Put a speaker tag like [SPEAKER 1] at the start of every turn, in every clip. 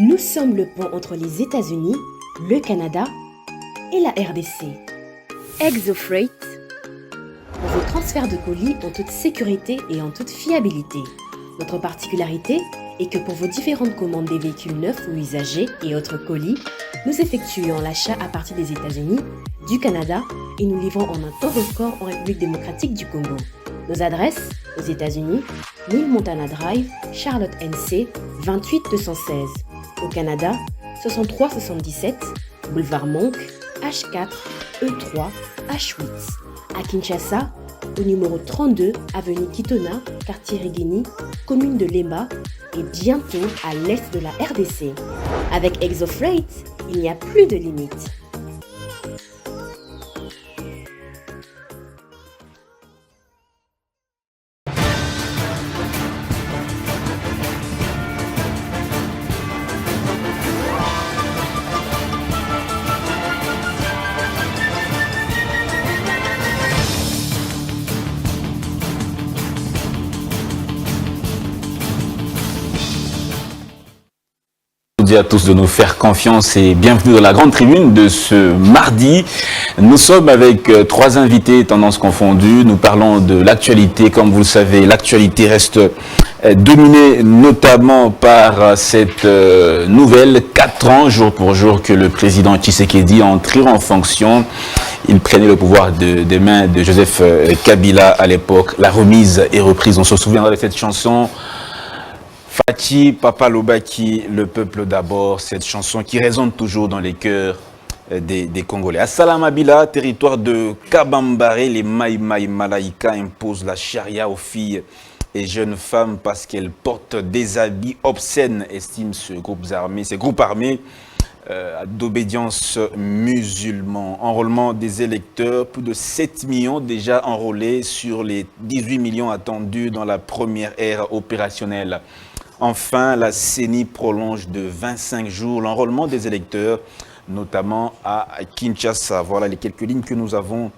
[SPEAKER 1] Nous sommes le pont entre les États-Unis, le Canada et la RDC. ExoFreight, pour vos transferts de colis en toute sécurité et en toute fiabilité. Notre particularité est que pour vos différentes commandes des véhicules neufs ou usagés et autres colis, nous effectuons l'achat à partir des États-Unis, du Canada et nous livrons en un temps record en République démocratique du Congo. Nos adresses, aux États-Unis, 1000 Montana Drive, Charlotte NC, 28216. Au Canada, 6377, Boulevard Monk, H4, E3, H8. À Kinshasa, au numéro 32, avenue Kitona, quartier Rigini, commune de Lemba et bientôt à l'est de la RDC. Avec ExoFreight, il n'y a plus de limites.
[SPEAKER 2] À tous de nous faire confiance et bienvenue dans la grande tribune de ce mardi. Nous sommes avec trois invités, tendances confondues. Nous parlons de l'actualité. Comme vous le savez, l'actualité reste dominée notamment par cette nouvelle 4 ans, jour pour jour, que le président Tshisekedi entré en fonction. Il prenait le pouvoir des mains de Joseph Kabila à l'époque. La remise est reprise. On se souviendra de cette chanson. Fachi, Papa Lobaki, le peuple d'abord, cette chanson qui résonne toujours dans les cœurs des Congolais. À Salamabila, territoire de Kabambare, les Maï Maï Malaïka imposent la charia aux filles et jeunes femmes parce qu'elles portent des habits obscènes, estiment ces groupes armés d'obédience musulmans. Enrôlement des électeurs, plus de 7 millions déjà enrôlés sur les 18 millions attendus dans la première ère opérationnelle. Enfin, la CENI prolonge de 25 jours l'enrôlement des électeurs, notamment à Kinshasa. Voilà les quelques lignes que nous avons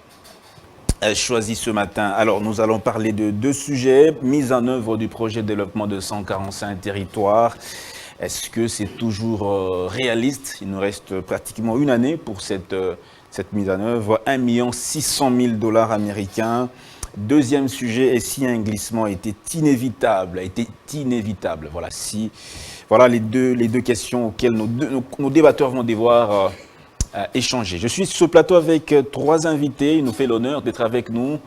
[SPEAKER 2] choisies ce matin. Alors, nous allons parler de deux sujets. Mise en œuvre du projet de développement de 145 territoires. Est-ce que c'est toujours réaliste? Il nous reste pratiquement une année pour cette mise en œuvre. 1 600 000 $ américains. Deuxième sujet, et si un glissement était inévitable, Voilà les deux questions auxquelles nos débatteurs vont devoir échanger. Je suis sur ce plateau avec trois invités. Il nous fait l'honneur d'être avec nous.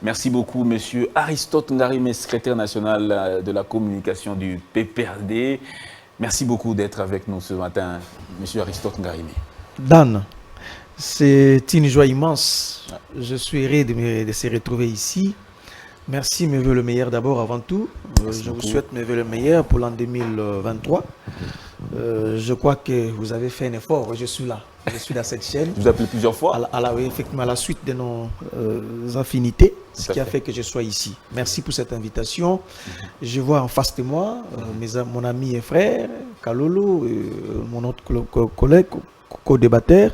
[SPEAKER 2] Merci beaucoup, monsieur Aristote Ngarime, secrétaire national de la communication du PPRD. Merci beaucoup d'être avec nous ce matin, monsieur Aristote Ngarime.
[SPEAKER 3] Dan, c'est une joie immense. Je suis heureux de se retrouver ici. Merci, mes voeux le meilleur d'abord avant tout. Je vous souhaite mes voeux le meilleur pour l'an 2023. Je crois que vous avez fait un effort. Je suis là. Je suis dans cette chaîne.
[SPEAKER 2] Vous appelez plusieurs fois.
[SPEAKER 3] Oui, effectivement, à la suite de nos affinités, ce qui a fait que je sois ici. Merci pour cette invitation. Je vois en face de moi mon ami et frère, Kalolo, mon autre collègue, co-débatteur.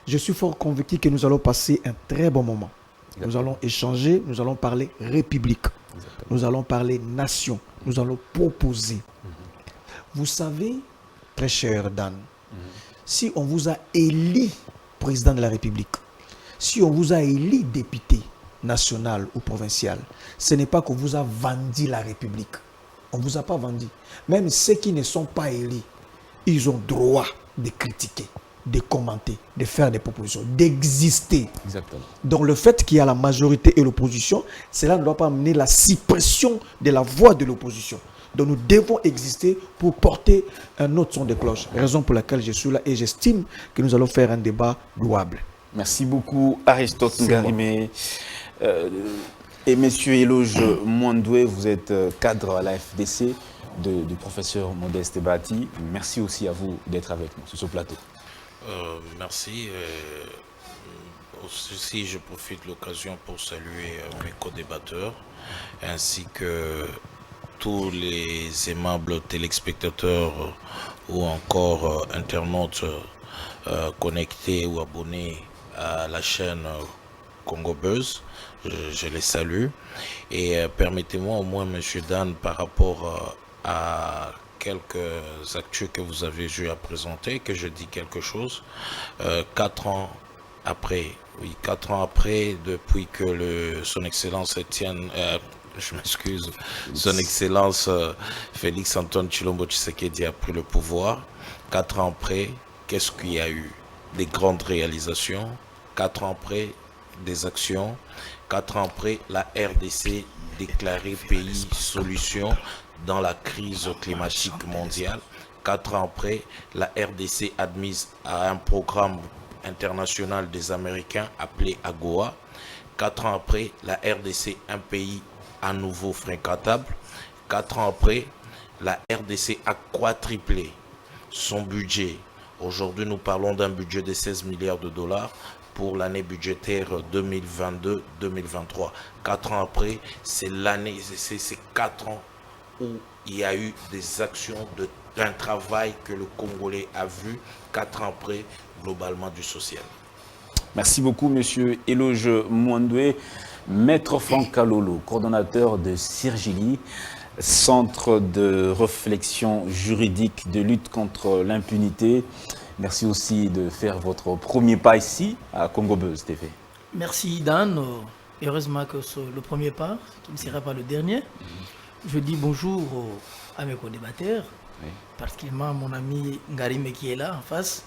[SPEAKER 3] Je suis fort convaincu que nous allons passer un très bon moment. Exactement. Nous allons échanger, nous allons parler république, exactement. Nous allons parler nation, nous allons proposer. Vous savez, très cher Dan, si on vous a élu président de la République, si on vous a élu député national ou provincial, ce n'est pas qu'on vous a vendu la République. On ne vous a pas vendu. Même ceux qui ne sont pas élus, ils ont droit de critiquer, de commenter, de faire des propositions, d'exister.
[SPEAKER 2] Exactement.
[SPEAKER 3] Donc le fait qu'il y a la majorité et l'opposition, cela ne doit pas amener la suppression de la voix de l'opposition. Donc nous devons exister pour porter un autre son de cloche. Raison pour laquelle je suis là et j'estime que nous allons faire un débat louable.
[SPEAKER 2] Merci beaucoup Aristote Ngarime. Et monsieur Eloge Mwandoué, vous êtes cadre à la FDC du professeur Modeste Bati. Merci aussi à vous d'être avec nous sur ce plateau.
[SPEAKER 4] Merci. Aussi, je profite de l'occasion pour saluer mes co-débatteurs ainsi que tous les aimables téléspectateurs ou encore internautes connectés ou abonnés à la chaîne Congo Buzz. Je les salue. Et permettez-moi au moins, monsieur Dan, par rapport à quelques actus que vous avez eu à présenter, que je dis quelque chose. 4 ans après, oui, 4 ans après, depuis que son Excellence Étienne, je m'excuse, son Excellence Félix Antoine Tshilombo Tshisekedi a pris le pouvoir. 4 ans après, qu'est-ce qu'il y a eu? Des grandes réalisations. 4 ans après, des actions. 4 ans après, la RDC déclarée pays solution dans la crise climatique mondiale. 4 ans après, la RDC admise à un programme international des Américains appelé AGOA. 4 ans après, la RDC, un pays à nouveau fréquentable. 4 ans après, la RDC a quadruplé son budget. Aujourd'hui, nous parlons d'un budget de 16 milliards de dollars pour l'année budgétaire 2022-2023. 4 ans après, c'est 4 ans où il y a eu des actions, d'un travail que le Congolais a vu. 4 ans après, globalement du social.
[SPEAKER 2] Merci beaucoup, Monsieur Eloge Mwandwe. Maître Franck Kalolo, coordonnateur de Cirgili, centre de réflexion juridique de lutte contre l'impunité. Merci aussi de faire votre premier pas ici à Congo Buzz TV.
[SPEAKER 5] Merci Dan. Heureusement que c'est le premier pas, qui ne sera pas le dernier. Je dis bonjour à mes co-débatteurs, particulièrement mon ami Ngarime qui est là en face,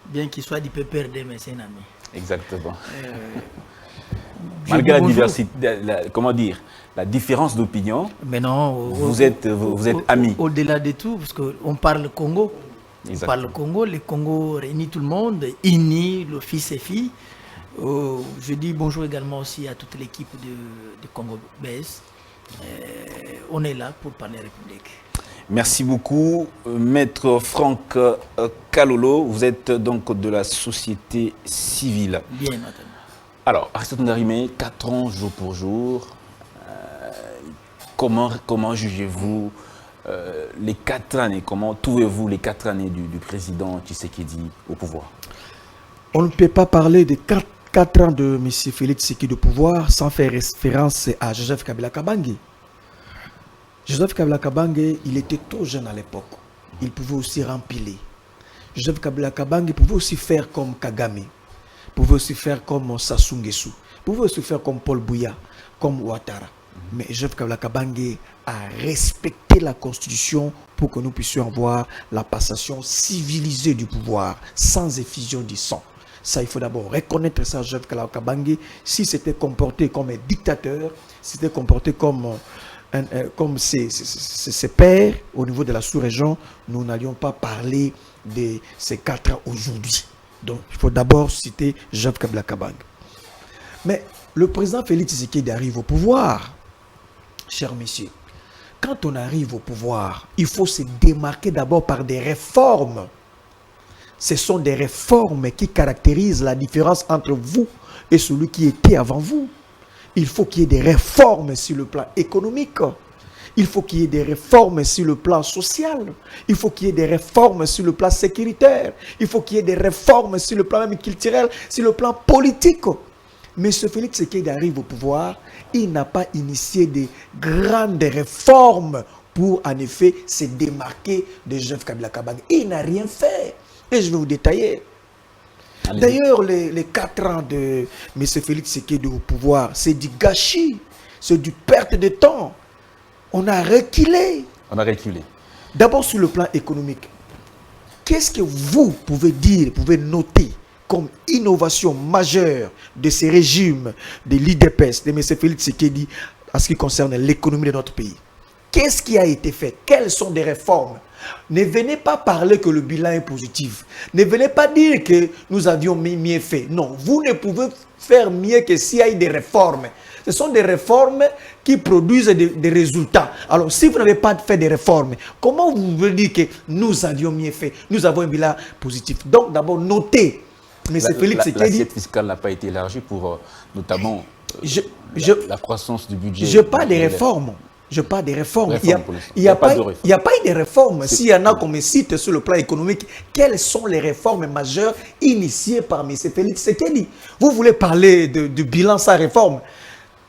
[SPEAKER 5] bien qu'il soit du PPRD, mais c'est un ami.
[SPEAKER 2] Exactement. Malgré la diversité, comment dire, la différence d'opinion, vous êtes amis.
[SPEAKER 5] Au-delà de tout, parce qu'on parle Congo. On parle Congo, le Congo réunit tout le monde, unit le fils et filles. Je dis bonjour également aussi à toute l'équipe de Congo Buzz. On est là pour parler République.
[SPEAKER 2] Merci beaucoup, Maître Franck Kalolo. Vous êtes donc de la société civile.
[SPEAKER 5] Bien entendu.
[SPEAKER 2] Alors, Aristote Ngarime, 4 ans jour pour jour. Comment jugez-vous les 4 années, comment trouvez-vous les 4 années du président Tshisekedi au pouvoir?
[SPEAKER 3] On ne peut pas parler de 4 ans de M. Félix Tshisekedi au pouvoir sans faire référence à Joseph Kabila Kabange. Joseph Kabila Kabange, il était trop jeune à l'époque. Il pouvait aussi rempiler. Joseph Kabila Kabange pouvait aussi faire comme Kagame, pouvait aussi faire comme Sassou Nguesso, pouvait aussi faire comme Paul Biya, comme Ouattara. Mais Joseph Kabila Kabange a respecté la Constitution pour que nous puissions avoir la passation civilisée du pouvoir, sans effusion du sang. Ça, il faut d'abord reconnaître ça, Joseph Kabila Kabange. Si c'était comporté comme un dictateur, si c'était comporté comme ses pairs au niveau de la sous-région, nous n'allions pas parler de ces 4 ans aujourd'hui. Donc, il faut d'abord citer Joseph Kabila Kabange. Mais le président Félix Tshisekedi arrive au pouvoir, chers messieurs. Quand on arrive au pouvoir, il faut se démarquer d'abord par des réformes. Ce sont des réformes qui caractérisent la différence entre vous et celui qui était avant vous. Il faut qu'il y ait des réformes sur le plan économique. Il faut qu'il y ait des réformes sur le plan social. Il faut qu'il y ait des réformes sur le plan sécuritaire. Il faut qu'il y ait des réformes sur le plan même culturel, sur le plan politique. Mais ce Félix Tshisekedi arrive au pouvoir, il n'a pas initié de grandes réformes pour en effet se démarquer de Joseph Kabila Kabange. Il n'a rien fait. Et je vais vous détailler. D'ailleurs, les 4 ans de M. Félix Tshisekedi au pouvoir, c'est du gâchis, c'est du perte de temps. On a reculé. D'abord sur le plan économique. Qu'est-ce que vous pouvez dire, pouvez noter comme innovation majeure de ces régimes de l'IDPS, de M. Félix Tshisekedi, en ce qui concerne l'économie de notre pays? Qu'est-ce qui a été fait? Quelles sont des réformes? Ne venez pas parler que le bilan est positif. Ne venez pas dire que nous avions mieux fait. Non, vous ne pouvez faire mieux que s'il y a eu des réformes. Ce sont des réformes qui produisent des résultats. Alors, si vous n'avez pas fait des réformes, comment vous pouvez dire que nous avions mieux fait? Nous avons un bilan positif. Donc, d'abord, notez. Mais c'est Félix Tshisekedi.
[SPEAKER 2] L'assiette fiscale n'a pas été élargie pour notamment la croissance du budget.
[SPEAKER 3] Je parle des réformes. Je parle des réformes. Il n'y a pas eu de réformes. S'il y en a qu'on me cite sur le plan économique, quelles sont les réformes majeures initiées par M. Félix Tshisekedi? Vous voulez parler du bilan sans réforme?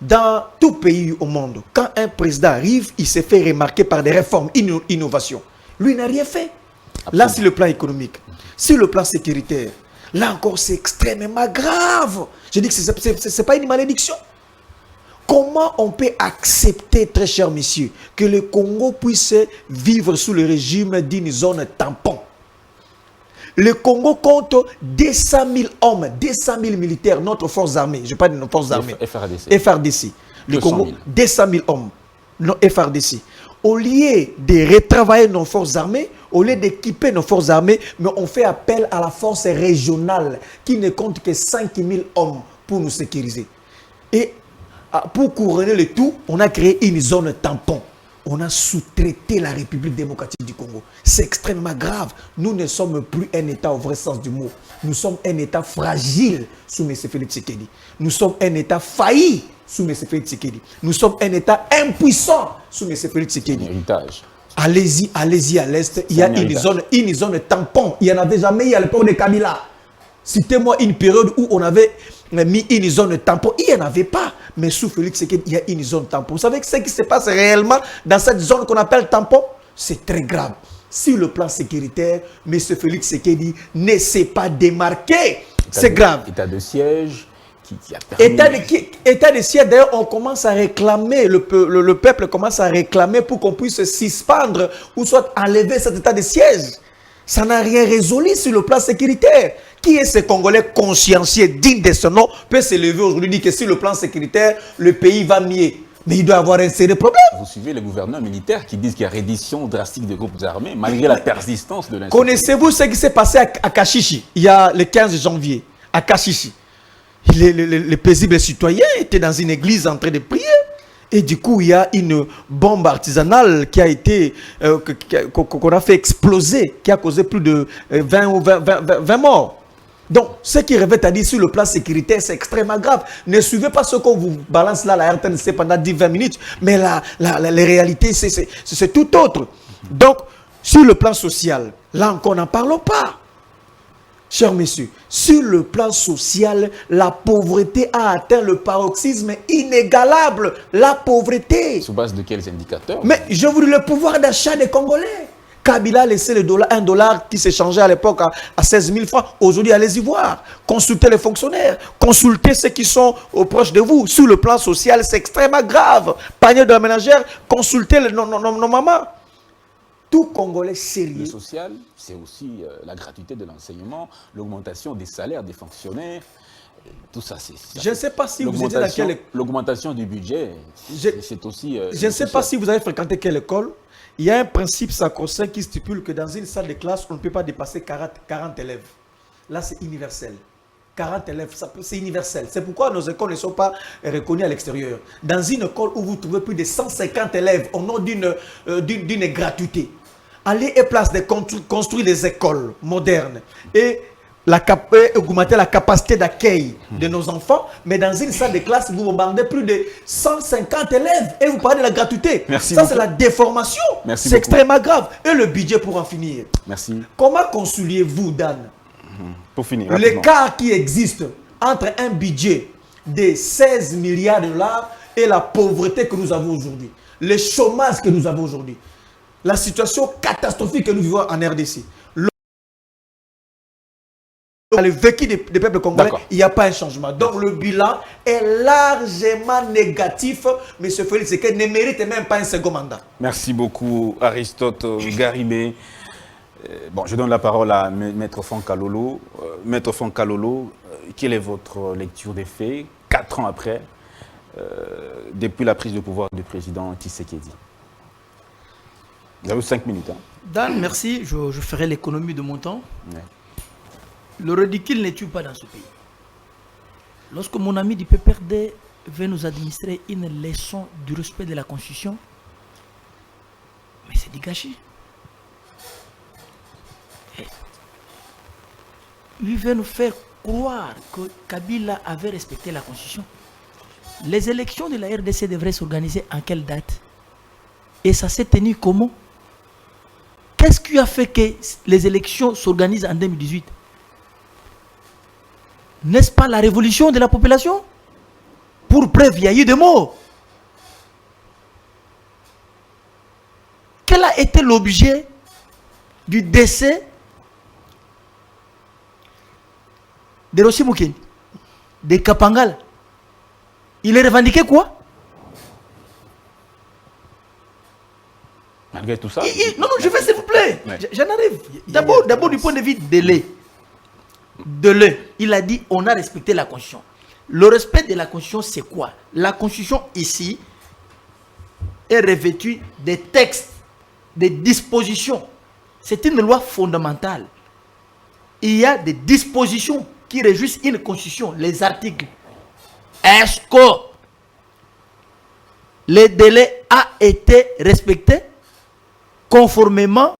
[SPEAKER 3] Dans tout pays au monde, quand un président arrive, il se fait remarquer par des réformes, innovations. Lui n'a rien fait.
[SPEAKER 2] Absolument.
[SPEAKER 3] Là, sur le plan économique, sur le plan sécuritaire, là encore, c'est extrêmement grave. Je dis que ce n'est pas une malédiction. Comment on peut accepter, très chers messieurs, que le Congo puisse vivre sous le régime d'une zone tampon? Le Congo compte 200 000 hommes, 200 000 militaires, notre force armée. Je parle de nos forces armées. FRDC. Le Congo, 200 000 hommes, non FRDC. Au lieu de retravailler nos forces armées, au lieu d'équiper nos forces armées, mais on fait appel à la force régionale qui ne compte que 5 000 hommes pour nous sécuriser. Et pour couronner le tout, on a créé une zone tampon. On a sous-traité la République démocratique du Congo. C'est extrêmement grave. Nous ne sommes plus un État au vrai sens du mot. Nous sommes un État fragile sous M. Félix Tshisekedi. Nous sommes un État failli sous M. Félix Tshisekedi. Nous sommes un État impuissant sous M. Félix Tshisekedi. Allez-y à l'Est. Il y a une zone tampon. Il n'y en avait jamais eu à l'époque de Kabila. Citez-moi une période où on avait mis une zone tampon. Il n'y en avait pas. Mais sous Félix Tshisekedi, il y a une zone tampon. Vous savez ce qui se passe réellement dans cette zone qu'on appelle tampon? C'est très grave. Sur le plan sécuritaire, M. Félix Tshisekedi ne s'est pas démarqué. C'est grave.
[SPEAKER 2] État de siège qui a permis...
[SPEAKER 3] État de siège, d'ailleurs, on commence à réclamer, le peuple commence à réclamer pour qu'on puisse suspendre ou soit enlever cet état de siège. Ça n'a rien résolu sur le plan sécuritaire. Qui est ce Congolais consciencieux, digne de ce nom, peut se lever aujourd'hui et dire que sur le plan sécuritaire, le pays va mieux. Mais il doit avoir un sérieux problème.
[SPEAKER 2] Vous suivez les gouverneurs militaires qui disent qu'il y a reddition drastique des groupes armés, malgré la persistance de l'insécurité.
[SPEAKER 3] Connaissez-vous ce qui s'est passé à Kashishi, il y a le 15 janvier, à Kashishi? Les paisibles citoyens étaient dans une église en train de prier. Et du coup, il y a une bombe artisanale qui a été, qu'on a fait exploser, qui a causé plus de 20 morts. Donc, ce qui revêt à dire sur le plan sécuritaire, c'est extrêmement grave. Ne suivez pas ce qu'on vous balance là, la RTNC, pendant 10-20 minutes. Mais les réalités, c'est tout autre. Donc, sur le plan social, là encore, n'en parlons pas. Chers messieurs, sur le plan social, la pauvreté a atteint le paroxysme inégalable. La pauvreté.
[SPEAKER 2] Sous base de quels indicateurs?
[SPEAKER 3] Mais je vous dis le pouvoir d'achat des Congolais. Kabila a laissé un dollar qui s'échangeait à l'époque à 16 000 francs. Aujourd'hui, allez-y voir. Consultez les fonctionnaires. Consultez ceux qui sont proches de vous. Sur le plan social, c'est extrêmement grave. Panier de la ménagère, consultez nos mamans. Tout Congolais sérieux.
[SPEAKER 2] Le social, c'est aussi la gratuité de l'enseignement, l'augmentation des salaires des fonctionnaires. Tout ça, c'est...
[SPEAKER 3] Je ne sais pas si vous étiez dans quelle...
[SPEAKER 2] L'augmentation du budget, c'est aussi...
[SPEAKER 3] je ne sais pas si vous avez fréquenté quelle école. Il y a un principe sacro-saint qui stipule que dans une salle de classe, on ne peut pas dépasser 40 élèves. Là, c'est universel. 40 élèves, c'est universel. C'est pourquoi nos écoles ne sont pas reconnues à l'extérieur. Dans une école où vous trouvez plus de 150 élèves, au nom d'une gratuité, allez et place de construire des écoles modernes et augmenter la capacité d'accueil de nos enfants, mais dans une salle de classe, vous bombardez plus de 150 élèves et vous parlez de la gratuité.
[SPEAKER 2] Merci
[SPEAKER 3] ça,
[SPEAKER 2] beaucoup.
[SPEAKER 3] C'est la déformation. C'est extrêmement grave. Et le budget pour en finir.
[SPEAKER 2] Merci.
[SPEAKER 3] Comment conciliez-vous, Dan,
[SPEAKER 2] pour finir,
[SPEAKER 3] l'écart qui existe entre un budget de 16 milliards de dollars et la pauvreté que nous avons aujourd'hui, le chômage que nous avons aujourd'hui, la situation catastrophique que nous vivons en RDC, le vécu des peuples congolais, il n'y a pas un changement. Donc le bilan est largement négatif. M. Félix Tshisekedi ne mérite même pas un second mandat.
[SPEAKER 2] Merci beaucoup, Aristote Garibé. Bon, je donne la parole à Maître Franck Kalolo. Maître Franck Kalolo, quelle est votre lecture des faits, 4 ans après, depuis la prise de pouvoir du président Tshisekedi? Vous avez 5 minutes. Hein.
[SPEAKER 5] Dan, merci. Je ferai l'économie de mon temps.
[SPEAKER 2] Ouais.
[SPEAKER 5] Le ridicule ne tue pas dans ce pays. Lorsque mon ami du PPRD veut nous administrer une leçon du respect de la Constitution, mais c'est du gâchis. Lui veut nous faire croire que Kabila avait respecté la Constitution. Les élections de la RDC devraient s'organiser en quelle date? Et ça s'est tenu comment? Qu'est-ce qui a fait que les élections s'organisent en 2018? N'est-ce pas la révolution de la population? Pour preuve, il y a eu des morts. Quel a été l'objet du décès de Rossi Moukeni, de Kapangala, il est revendiqué quoi?
[SPEAKER 2] Malgré tout ça.
[SPEAKER 5] Non, je vais s'il vous plaît.
[SPEAKER 2] Ouais.
[SPEAKER 5] J'en arrive. D'abord du point de vue Deleuze, il a dit on a respecté la Constitution. Le respect de la Constitution, c'est quoi? La Constitution ici est revêtue des textes, des dispositions. C'est une loi fondamentale. Il y a des dispositions qui régissent une Constitution, les articles. Est-ce que le délai a été respecté conformément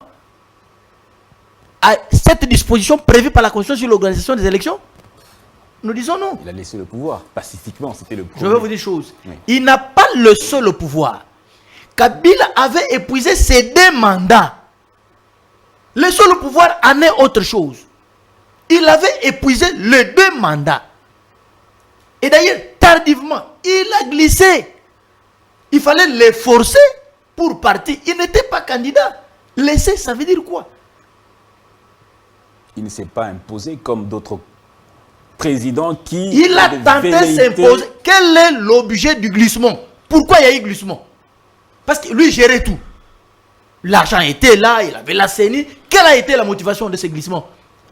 [SPEAKER 5] à cette disposition prévue par la Constitution sur l'organisation des élections? Nous disons non.
[SPEAKER 2] Il a laissé le pouvoir, pacifiquement, c'était le
[SPEAKER 5] Je vais vous dire une chose.
[SPEAKER 2] Oui.
[SPEAKER 5] Il n'a pas le seul pouvoir. Kabila avait épuisé ses 2 mandats. Le seul pouvoir en est autre chose. Il avait épuisé les 2 mandats. Et d'ailleurs, tardivement, il a glissé. Il fallait les forcer pour partir. Il n'était pas candidat. Laisser, ça veut dire quoi?
[SPEAKER 2] Il ne s'est pas imposé comme d'autres présidents qui...
[SPEAKER 5] Il a tenté de s'imposer. Quel est l'objet du glissement? Pourquoi il y a eu glissement? Parce que lui gérait tout. L'argent était là, il avait la CENI. Quelle a été la motivation de ce glissement?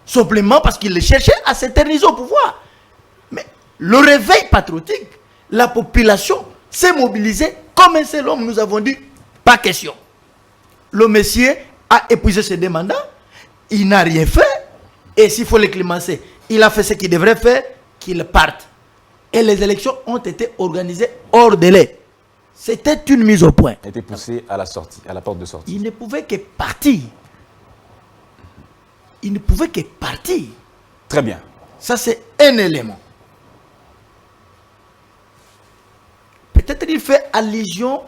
[SPEAKER 5] Simplement parce qu'il cherchait à s'éterniser au pouvoir. Mais le réveil patriotique, la population s'est mobilisée comme un seul homme. Nous avons dit, pas question. Le monsieur a épuisé ses 2 mandats. Il n'a rien fait. Et s'il faut le clémencer, il a fait ce qu'il devrait faire, qu'il parte. Et les élections ont été organisées hors délai. C'était une mise au point.
[SPEAKER 2] Il a été poussé à la sortie, à la porte de sortie.
[SPEAKER 5] Il ne pouvait que partir. Il ne pouvait que partir.
[SPEAKER 2] Très bien.
[SPEAKER 5] Ça, c'est un élément. Peut-être il fait allusion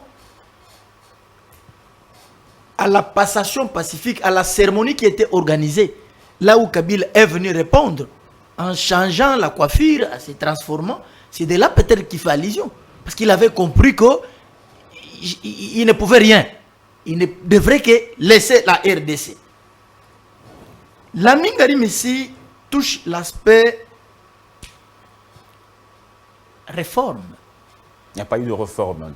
[SPEAKER 5] à la passation pacifique, à la cérémonie qui était organisée, là où Kabila est venu répondre, en changeant la coiffure, en se transformant. C'est de là peut-être qu'il fait allusion. Parce qu'il avait compris qu'il ne pouvait rien. Il ne devrait que laisser la RDC. La Mingarim ici touche l'aspect réforme.
[SPEAKER 2] Il n'y a pas eu de réforme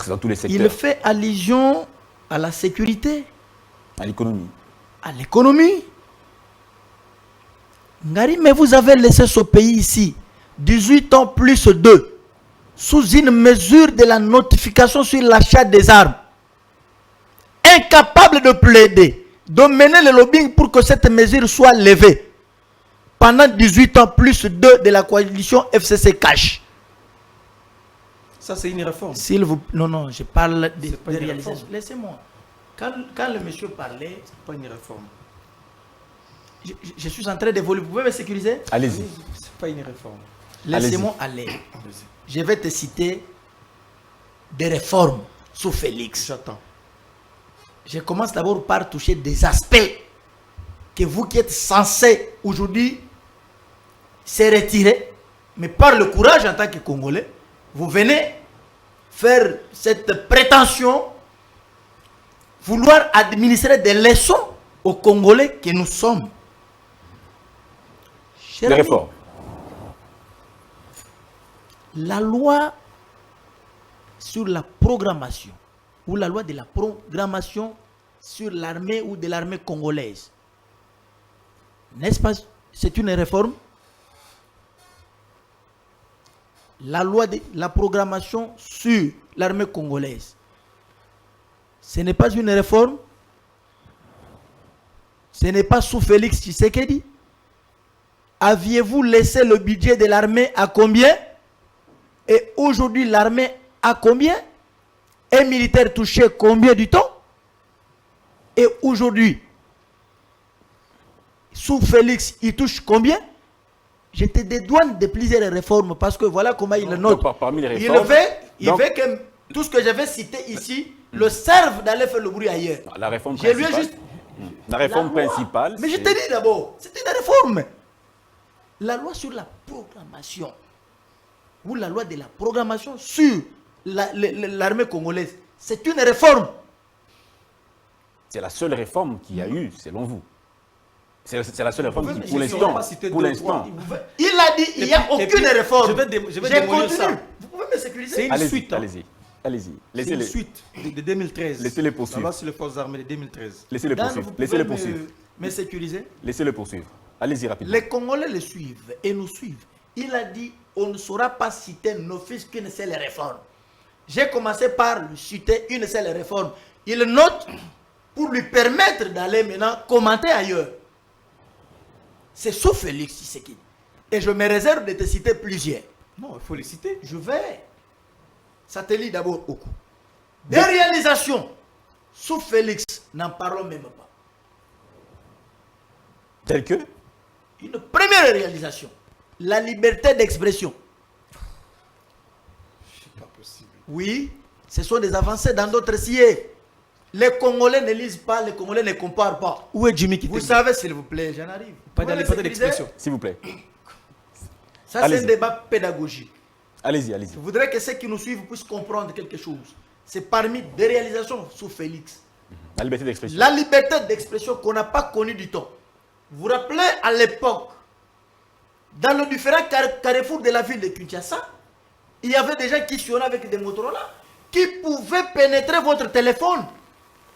[SPEAKER 2] dans tous les secteurs.
[SPEAKER 5] Il fait allusion à la sécurité,
[SPEAKER 2] à l'économie.
[SPEAKER 5] à l'économie. Ngari, mais vous avez laissé ce pays ici, 18 ans plus 2, sous une mesure de la notification sur l'achat des armes. Incapable de plaider, de mener le lobbying pour que cette mesure soit levée. Pendant 18 ans plus 2 de la coalition FCC Cash.
[SPEAKER 3] Ça, c'est une réforme.
[SPEAKER 5] S'il vous... Non, je parle de
[SPEAKER 3] pas une
[SPEAKER 5] réalisation.
[SPEAKER 3] réforme.
[SPEAKER 5] Laissez-moi. Quand le monsieur parlait,
[SPEAKER 3] C'est pas une réforme.
[SPEAKER 5] je suis en train d'évoluer. Vous pouvez me sécuriser?
[SPEAKER 2] Allez-y.
[SPEAKER 3] C'est pas une réforme.
[SPEAKER 5] Laissez-moi aller. Je vais te citer des réformes sous Félix.
[SPEAKER 3] J'attends.
[SPEAKER 5] Je commence d'abord par toucher des aspects que vous qui êtes censés aujourd'hui se retirer, mais par le courage en tant que Congolais, vous venez faire cette prétention, vouloir administrer des leçons aux Congolais que nous sommes. Chers
[SPEAKER 2] Des
[SPEAKER 5] amis,
[SPEAKER 2] réformes.
[SPEAKER 5] la loi sur la programmation, ou la loi de la programmation sur l'armée ou de l'armée congolaise, n'est-ce pas? C'est une réforme. La loi de la programmation sur l'armée congolaise, ce n'est pas une réforme. Ce n'est pas sous Félix Tshisekedi. Aviez-vous laissé le budget de l'armée à combien? Et aujourd'hui, l'armée a combien? Un militaire touché combien du temps? Et aujourd'hui, sous Félix, il touche combien? J'étais des douanes de plusieurs réformes parce que voilà comment il le note.
[SPEAKER 2] Parmi les
[SPEAKER 5] Il
[SPEAKER 2] réformes,
[SPEAKER 5] veut que tout ce que j'avais cité ici le serve d'aller faire le bruit ailleurs.
[SPEAKER 2] la réforme
[SPEAKER 5] Je lui ai
[SPEAKER 2] principale.
[SPEAKER 5] juste...
[SPEAKER 2] La réforme
[SPEAKER 5] La loi.
[SPEAKER 2] principale.
[SPEAKER 5] Mais je
[SPEAKER 2] c'est-
[SPEAKER 5] te dis d'abord, c'est une réforme. La loi sur la programmation, ou la loi de la programmation sur l'armée congolaise, c'est une réforme.
[SPEAKER 2] C'est la seule réforme qu'il y a eu, selon vous. C'est la seule réforme qui, pour
[SPEAKER 3] mais
[SPEAKER 2] l'instant,
[SPEAKER 3] pas citer
[SPEAKER 2] pour
[SPEAKER 3] deux,
[SPEAKER 2] l'instant.
[SPEAKER 3] trois.
[SPEAKER 5] Il a dit il n'y a aucune réforme.
[SPEAKER 3] Je vais
[SPEAKER 5] J'ai
[SPEAKER 3] démolir
[SPEAKER 5] continué.
[SPEAKER 3] ça.
[SPEAKER 5] Vous pouvez me sécuriser?
[SPEAKER 3] C'est une
[SPEAKER 2] Allez-y,
[SPEAKER 3] suite. hein.
[SPEAKER 2] allez-y, allez-y.
[SPEAKER 3] C'est une
[SPEAKER 2] Laissez-les
[SPEAKER 3] suite de 2013.
[SPEAKER 2] Laissez-les
[SPEAKER 3] La
[SPEAKER 2] poursuivre.
[SPEAKER 3] loi sur les forces armées de 2013.
[SPEAKER 2] Laissez-les
[SPEAKER 5] Dan,
[SPEAKER 2] poursuivre.
[SPEAKER 5] vous
[SPEAKER 2] Laissez-les
[SPEAKER 5] pouvez
[SPEAKER 2] poursuivre.
[SPEAKER 5] me sécuriser?
[SPEAKER 2] Laissez-les poursuivre. Allez-y rapidement.
[SPEAKER 5] Les Congolais le suivent et nous suivent. Il a dit on ne saura pas citer n'office qu'une seule réforme. J'ai commencé par lui citer une seule réforme. Il note pour lui permettre d'aller maintenant commenter ailleurs. C'est sous Félix Tshisekedi. Et je me réserve de te citer plusieurs.
[SPEAKER 3] Non, il faut les citer.
[SPEAKER 5] Je vais. Ça te lit d'abord au coup. Des réalisations sous Félix, n'en parlons même pas.
[SPEAKER 2] Tel que
[SPEAKER 5] Une première réalisation, la liberté d'expression.
[SPEAKER 3] C'est pas possible.
[SPEAKER 5] Oui, ce sont des avancées dans d'autres sillets. Les Congolais ne lisent pas, les Congolais ne comparent pas.
[SPEAKER 3] Où est Jimmy Kitenge?
[SPEAKER 5] Vous savez, s'il vous plaît, j'en arrive.
[SPEAKER 3] Pas
[SPEAKER 5] Vous
[SPEAKER 3] dans
[SPEAKER 5] me
[SPEAKER 3] les liberté
[SPEAKER 5] sécurisez?
[SPEAKER 3] d'expression.
[SPEAKER 2] s'il vous plaît.
[SPEAKER 5] Ça, c'est un
[SPEAKER 2] Allez-y.
[SPEAKER 5] débat pédagogique.
[SPEAKER 2] Allez-y, allez-y.
[SPEAKER 5] Je voudrais que ceux qui nous suivent puissent comprendre quelque chose. C'est parmi des réalisations sous Félix.
[SPEAKER 2] La liberté d'expression.
[SPEAKER 5] La liberté d'expression qu'on n'a pas connue du temps. Vous vous rappelez à l'époque, dans les différents carrefours de la ville de Kinshasa, il y avait des gens qui sonnaient avec des Motorola qui pouvaient pénétrer votre téléphone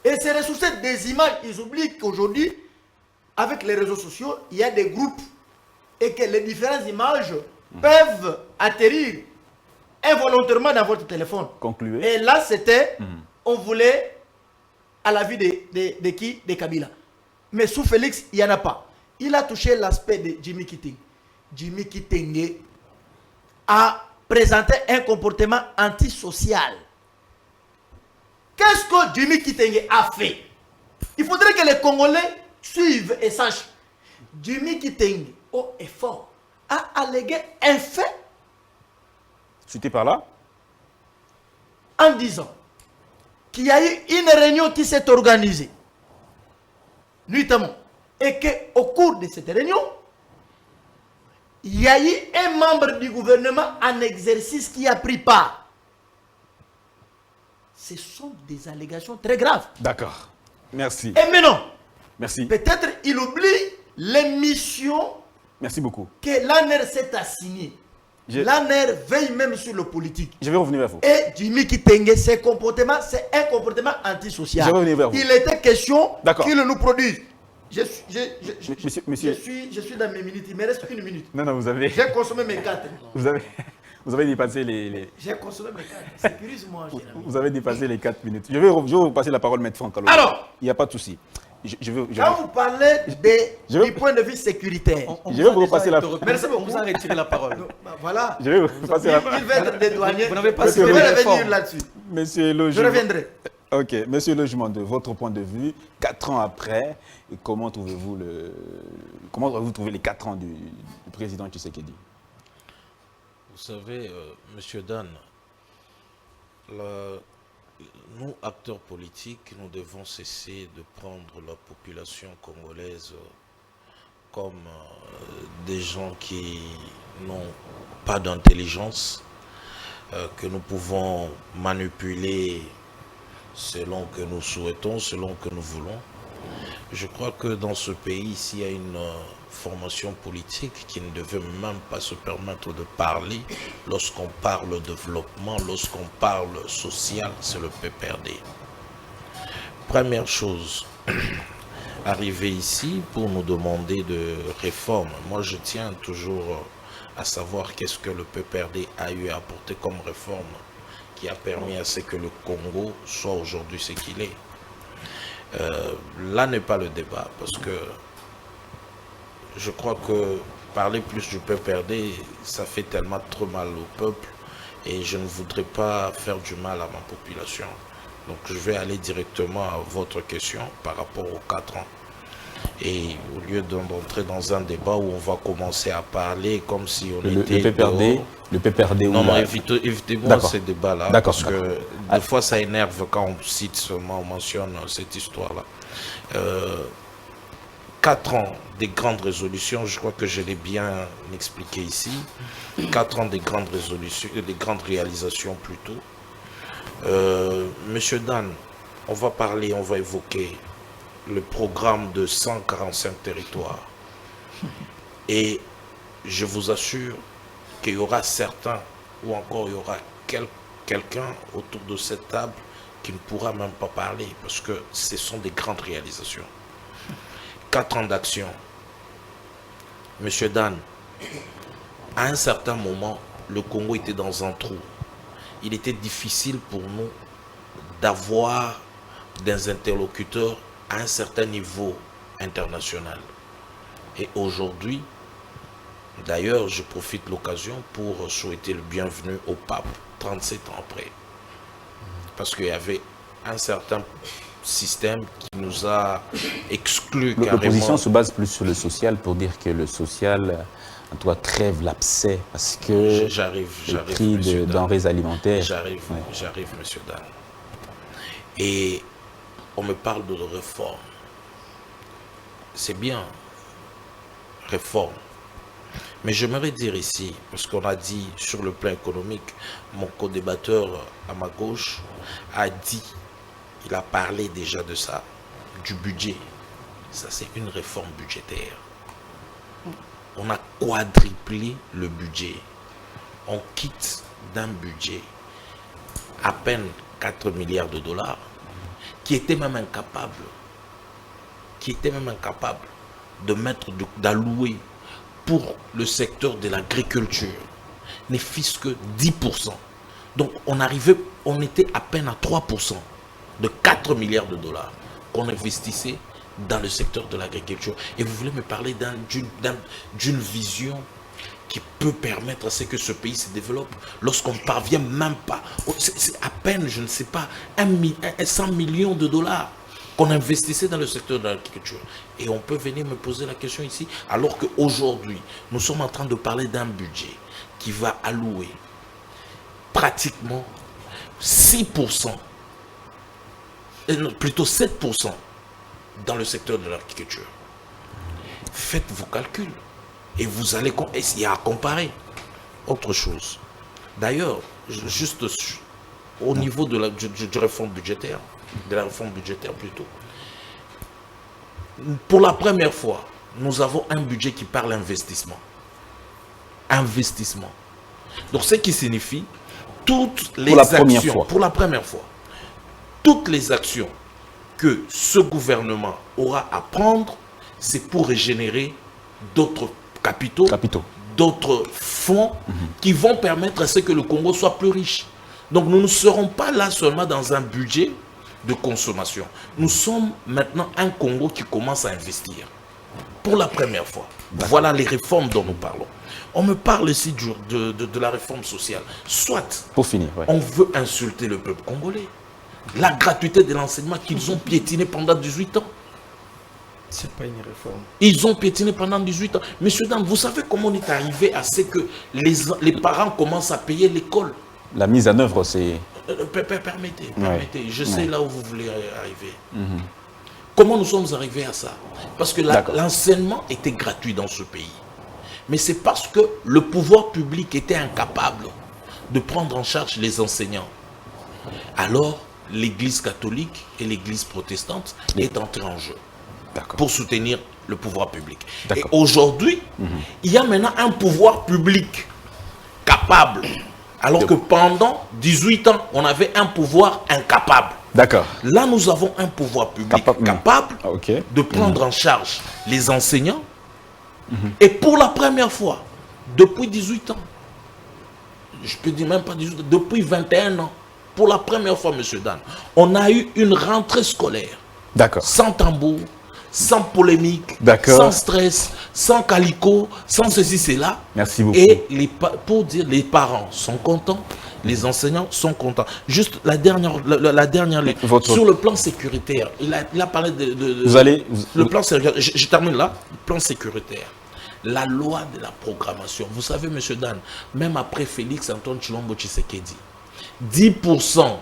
[SPEAKER 5] et se ressourcer des images. Ils oublient qu'aujourd'hui, avec les réseaux sociaux, il y a des groupes et que les différentes images peuvent atterrir involontairement dans votre téléphone.
[SPEAKER 2] Concluez.
[SPEAKER 5] Et là, c'était, on voulait à la vie de qui? De Kabila. Mais sous Félix, il n'y en a pas. Il a touché l'aspect de Jimmy Kitenge. Jimmy Kitenge a présenté un comportement antisocial. Qu'est-ce que Jimmy Kitenge a fait? Il faudrait que les Congolais suivent et sachent. Jimmy Kitenge, au effort, a allégué un fait
[SPEAKER 2] Cité par là.
[SPEAKER 5] en disant qu'il y a eu une réunion qui s'est organisée nuitamment et qu'au cours de cette réunion, il y a eu un membre du gouvernement en exercice qui a pris part. Ce sont des allégations très graves.
[SPEAKER 2] D'accord. Merci.
[SPEAKER 5] Et maintenant,
[SPEAKER 2] Merci.
[SPEAKER 5] peut-être il oublie les missions
[SPEAKER 2] Merci beaucoup.
[SPEAKER 5] que l'ANR s'est assignée.
[SPEAKER 2] Je-
[SPEAKER 5] L'ANR veille même sur le politique.
[SPEAKER 2] Je vais revenir vers vous.
[SPEAKER 5] Et Jimmy Kitenge, ses comportements, c'est un comportement antisocial.
[SPEAKER 2] Je vais revenir vers vous.
[SPEAKER 5] Il était question
[SPEAKER 2] D'accord.
[SPEAKER 5] qu'il nous produise.
[SPEAKER 2] Monsieur.
[SPEAKER 5] Je suis dans mes minutes, il me reste une minute.
[SPEAKER 2] Non, non, vous avez
[SPEAKER 5] J'ai consommé mes cartes.
[SPEAKER 2] vous avez dépassé les
[SPEAKER 5] J'ai consommé mes cartes. Sécurise-moi, cher ami.
[SPEAKER 2] vous avez dépassé les 4 minutes. Je vais vous passer la parole, Maître Franck.
[SPEAKER 5] Alors,
[SPEAKER 2] il n'y a pas de souci.
[SPEAKER 5] quand vous parlez
[SPEAKER 2] Je veux-
[SPEAKER 5] du point de vue sécuritaire,
[SPEAKER 2] Je vais vous repasser la
[SPEAKER 5] Merci beaucoup.
[SPEAKER 3] On vous a retiré la parole.
[SPEAKER 5] voilà.
[SPEAKER 2] Je vais vous passer la parole.
[SPEAKER 5] Il va être dédouané.
[SPEAKER 3] Vous n'avez pas
[SPEAKER 5] Je
[SPEAKER 3] cité
[SPEAKER 5] vais
[SPEAKER 3] les
[SPEAKER 5] revenir
[SPEAKER 3] réformes.
[SPEAKER 5] là-dessus.
[SPEAKER 2] Monsieur
[SPEAKER 5] Je
[SPEAKER 2] Logement.
[SPEAKER 5] reviendrai.
[SPEAKER 2] Ok, Monsieur Logement, de votre point de vue, 4 ans après, comment trouvez-vous les 4 ans du président Tshisekedi?
[SPEAKER 4] Vous savez, Monsieur Dan, nous, acteurs politiques, nous devons cesser de prendre la population congolaise comme des gens qui n'ont pas d'intelligence, que nous pouvons manipuler selon que nous souhaitons, selon que nous voulons. Je crois que dans ce pays, s'il y a une formation politique qui ne devait même pas se permettre de parler lorsqu'on parle développement, lorsqu'on parle social, c'est le PPRD. Première chose, arriver ici pour nous demander de réforme. Moi, je tiens toujours à savoir qu'est-ce que le PPRD a eu à apporter comme réforme qui a permis à ce que le Congo soit aujourd'hui ce qu'il est. Là n'est pas le débat, parce que je crois que parler plus du PPRD, ça fait tellement trop mal au peuple, et je ne voudrais pas faire du mal à ma population. Donc je vais aller directement à votre question par rapport aux 4 ans. Et au lieu d'entrer dans un débat où on va commencer à parler comme si on était dehors.
[SPEAKER 2] Le PPRD.
[SPEAKER 4] Non, non, évitez-moi
[SPEAKER 2] D'accord.
[SPEAKER 4] ces débats-là,
[SPEAKER 2] D'accord,
[SPEAKER 4] parce que des fois ça énerve quand on cite seulement, on mentionne cette histoire-là. 4 ans des grandes résolutions, je crois que je l'ai bien expliqué ici. 4 ans des grandes résolutions, des grandes réalisations plutôt. Monsieur Dan, on va parler, on va évoquer le programme de 145 territoires. Et je vous assure qu'il y aura certains, ou encore il y aura quelqu'un autour de cette table qui ne pourra même pas parler, parce que ce sont des grandes réalisations. 4 ans d'action. Monsieur Dan, à un certain moment, le Congo était dans un trou. Il était difficile pour nous d'avoir des interlocuteurs à un certain niveau international. Et aujourd'hui, d'ailleurs, je profite de l'occasion pour souhaiter le bienvenu au pape, 37 ans après. Parce qu'il y avait un certain système qui nous a exclus carrément.
[SPEAKER 2] L'opposition se base plus sur le social pour dire que le social doit trêve l'abcès parce que le prix de denrées alimentaires.
[SPEAKER 4] J'arrive, monsieur Dan. Et on me parle de réforme. C'est bien, réforme. Mais j'aimerais dire ici, parce qu'on a dit sur le plan économique, mon co-débatteur à ma gauche a dit, il a parlé déjà de ça, du budget. Ça, c'est une réforme budgétaire. On a quadruplé le budget. On quitte d'un budget à peine 4 milliards de dollars, qui était même incapable de d'allouer pour le secteur de l'agriculture, n'est fût-ce que 10%. Donc on était à peine à 3% de 4 milliards de dollars qu'on investissait dans le secteur de l'agriculture. Et vous voulez me parler d'une vision qui peut permettre à ce que ce pays se développe lorsqu'on ne parvient même pas, c'est à peine, je ne sais pas, 100 millions de dollars qu'on investissait dans le secteur de l'agriculture. Et on peut venir me poser la question ici, alors qu'aujourd'hui, nous sommes en train de parler d'un budget qui va allouer pratiquement 6%, plutôt 7% dans le secteur de l'agriculture. Faites vos calculs et vous allez essayer à comparer. Autre chose. D'ailleurs, juste au niveau de la réforme budgétaire, plutôt, pour la première fois, nous avons un budget qui parle investissement. Investissement. Donc, ce qui signifie toutes les actions, pour la première fois, toutes les actions que ce gouvernement aura à prendre, c'est pour régénérer d'autres capitaux. D'autres fonds qui vont permettre à ce que le Congo soit plus riche. Donc nous ne serons pas là seulement dans un budget de consommation. Nous sommes maintenant un Congo qui commence à investir. Pour la première fois. Voilà les réformes dont nous parlons. On me parle ici de la réforme sociale. Soit
[SPEAKER 2] pour finir,
[SPEAKER 4] on veut insulter le peuple congolais. La gratuité de l'enseignement qu'ils ont piétiné pendant 18 ans.
[SPEAKER 3] C'est pas une réforme.
[SPEAKER 4] Ils ont piétiné pendant 18 ans. Monsieur Dan, vous savez comment on est arrivé à ce que les parents commencent à payer l'école?
[SPEAKER 2] La mise en œuvre, c'est...
[SPEAKER 4] Permettez. Je sais là où vous voulez arriver. Comment nous sommes arrivés à ça? Parce que l'enseignement était gratuit dans ce pays. Mais c'est parce que le pouvoir public était incapable de prendre en charge les enseignants. Alors, l'Église catholique et l'Église protestante est entrée en jeu pour soutenir le pouvoir public. Et aujourd'hui, il y a maintenant un pouvoir public capable. Alors que pendant 18 ans, on avait un pouvoir incapable. Là, nous avons un pouvoir public capable de prendre en charge les enseignants. Et pour la première fois, depuis 18 ans, je peux dire même pas 18 ans, depuis 21 ans, pour la première fois, monsieur Dan, on a eu une rentrée scolaire. Sans tambour, sans polémique, sans stress, sans calico, sans ceci, cela.
[SPEAKER 2] Merci beaucoup.
[SPEAKER 4] Et pour dire, les parents sont contents, les enseignants sont contents. Juste la dernière sur le plan sécuritaire, il a parlé le plan sécuritaire. Je termine là. Le plan sécuritaire. La loi de la programmation. Vous savez, monsieur Dan, même après Félix Antoine Tshilombo Tshisekedi, 10%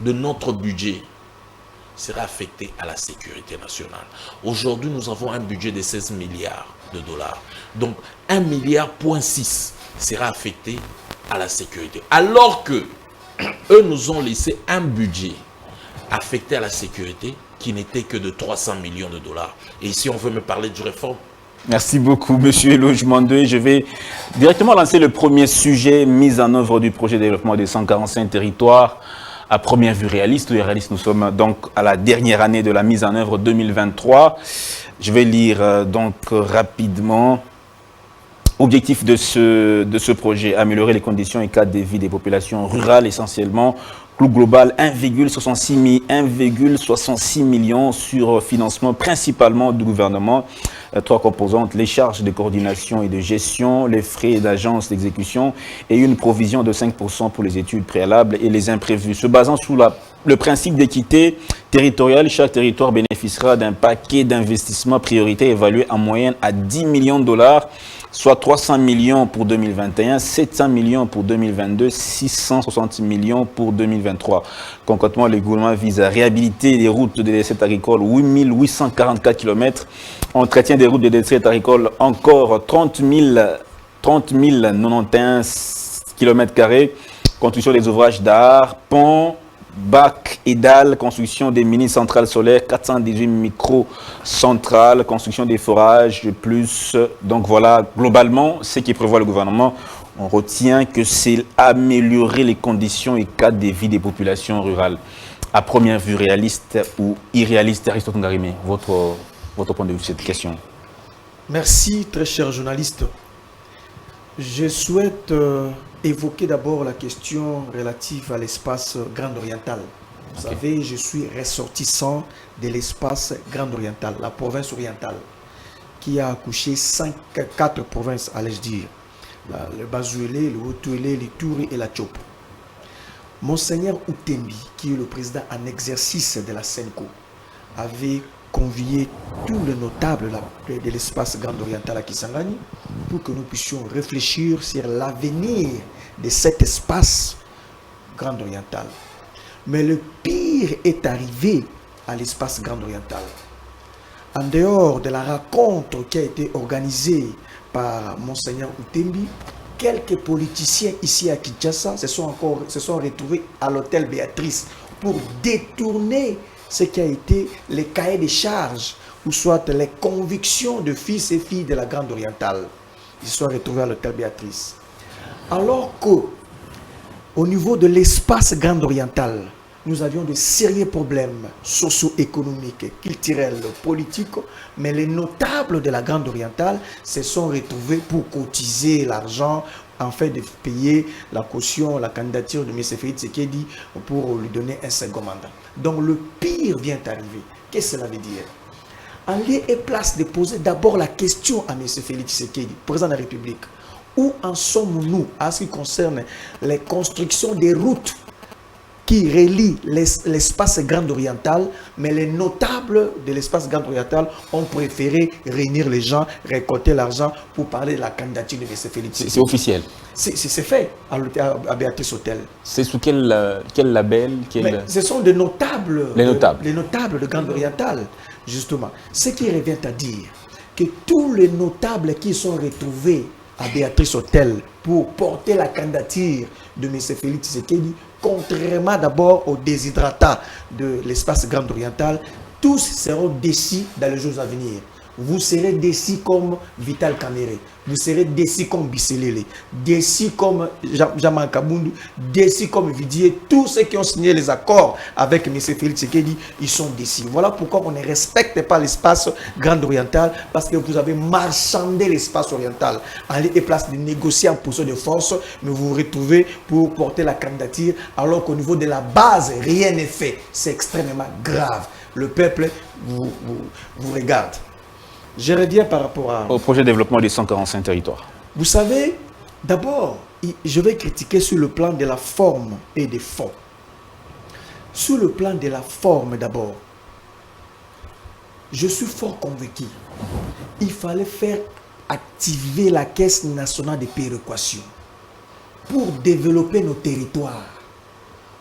[SPEAKER 4] de notre budget sera affecté à la sécurité nationale. Aujourd'hui, nous avons un budget de 16 milliards de dollars. Donc, 1,6 milliard sera affecté à la sécurité. Alors que eux nous ont laissé un budget affecté à la sécurité qui n'était que de 300 millions de dollars. Et ici, on veut me parler du réforme.
[SPEAKER 2] Merci beaucoup, Monsieur Logement 2. Je vais directement lancer le premier sujet, mise en œuvre du projet de développement des 145 territoires. À première vue réaliste, ou réaliste, nous sommes donc à la dernière année de la mise en œuvre 2023. Je vais lire donc rapidement. Objectif de ce projet, améliorer les conditions et cadres de vie des populations rurales essentiellement. Coût global 1,66 millions sur financement principalement du gouvernement. Trois composantes, les charges de coordination et de gestion, les frais d'agence d'exécution et une provision de 5% pour les études préalables et les imprévus. Se basant sur le principe d'équité territoriale, chaque territoire bénéficiera d'un paquet d'investissements prioritaires évalué en moyenne à 10 millions de dollars, soit 300 millions pour 2021, 700 millions pour 2022, 660 millions pour 2023. Concrètement, le gouvernement vise à réhabiliter les routes de décès agricoles, 8844 km, entretien des routes de décès agricoles, encore 30 091 km², construction des ouvrages d'art, ponts, bacs et dalles, construction des mini-centrales solaires, 418 micro-centrales, construction des forages, plus. Donc voilà, globalement, ce qui prévoit le gouvernement, on retient que c'est améliorer les conditions et cadres de vie des populations rurales. À première vue, réaliste ou irréaliste, Aristote Ngarimé, votre point de vue sur cette question.
[SPEAKER 3] Merci, très cher journaliste. Je souhaite évoquer d'abord la question relative à l'espace Grand Oriental. Vous savez, je suis ressortissant de l'espace Grand Oriental, la province orientale, qui a accouché 4 provinces, allais-je dire. Le Bazuélé, le Haut-Touélé, l'Ituri et la Tchopo. Monseigneur Outembi, qui est le président en exercice de la SENCO, avait convier tous les notables de l'espace Grand Oriental à Kisangani pour que nous puissions réfléchir sur l'avenir de cet espace Grand Oriental. Mais le pire est arrivé à l'espace Grand Oriental. En dehors de la rencontre qui a été organisée par Monseigneur Outembi, quelques politiciens ici à Kinshasa se sont retrouvés à l'hôtel Béatrice pour détourner ce qui a été les cahiers de charges ou soit les convictions de fils et filles de la Grande Orientale. Ils se sont retrouvés à l'hôtel Béatrice. Alors que, au niveau de l'espace Grande Orientale, nous avions de sérieux problèmes socio-économiques, culturels, politiques, mais les notables de la Grande Orientale se sont retrouvés pour cotiser l'argent en fait de payer la caution, la candidature de M. Félix Tshisekedi pour lui donner un second mandat. Donc le pire vient d'arriver. Qu'est-ce que cela veut dire? En lieu et place de poser d'abord la question à M. Félix Tshisekedi, président de la République. Où en sommes-nous en ce qui concerne les constructions des routes qui relient l'espace Grand Oriental, mais les notables de l'espace Grand Oriental ont préféré réunir les gens, récolter l'argent pour parler de la candidature de M. Félix Tshisekedi.
[SPEAKER 2] C'est officiel.
[SPEAKER 3] C'est fait à Béatrice Hôtel.
[SPEAKER 2] C'est sous quel label
[SPEAKER 3] Ce sont des notables.
[SPEAKER 2] Les notables.
[SPEAKER 3] Les notables de Grand Oriental, justement. Ce qui revient à dire que tous les notables qui sont retrouvés à Béatrice Hôtel pour porter la candidature de M. Félix Tshisekedi, contrairement d'abord aux déshydratats de l'espace Grand Oriental, tous seront décis dans les jours à venir. Vous serez décis comme Vital Kamere, vous serez décis comme Bisselele, décis comme Jaman Kabundu, décis comme Vidier. Tous ceux qui ont signé les accords avec M. Félix Tshisekedi, ils sont décis. Voilà pourquoi on ne respecte pas l'espace Grand Oriental, parce que vous avez marchandé l'espace oriental. En lieu et place de négocier en position de force, mais vous vous retrouvez pour porter la candidature, alors qu'au niveau de la base, rien n'est fait. C'est extrêmement grave. Le peuple vous regarde. Je reviens par rapport
[SPEAKER 2] au projet de développement des 145 territoires.
[SPEAKER 3] Vous savez, d'abord, je vais critiquer sur le plan de la forme et des fonds. Sur le plan de la forme d'abord, je suis fort convaincu. Il fallait faire activer la Caisse nationale de péréquation pour développer nos territoires,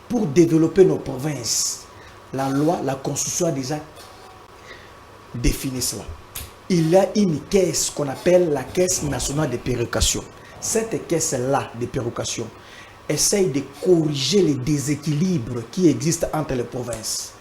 [SPEAKER 3] pour développer nos provinces. La loi, la Constitution a déjà défini cela. Il y a une caisse qu'on appelle la Caisse nationale de péréquation. Cette caisse-là de péréquation essaye de corriger les déséquilibres qui existent entre les provinces.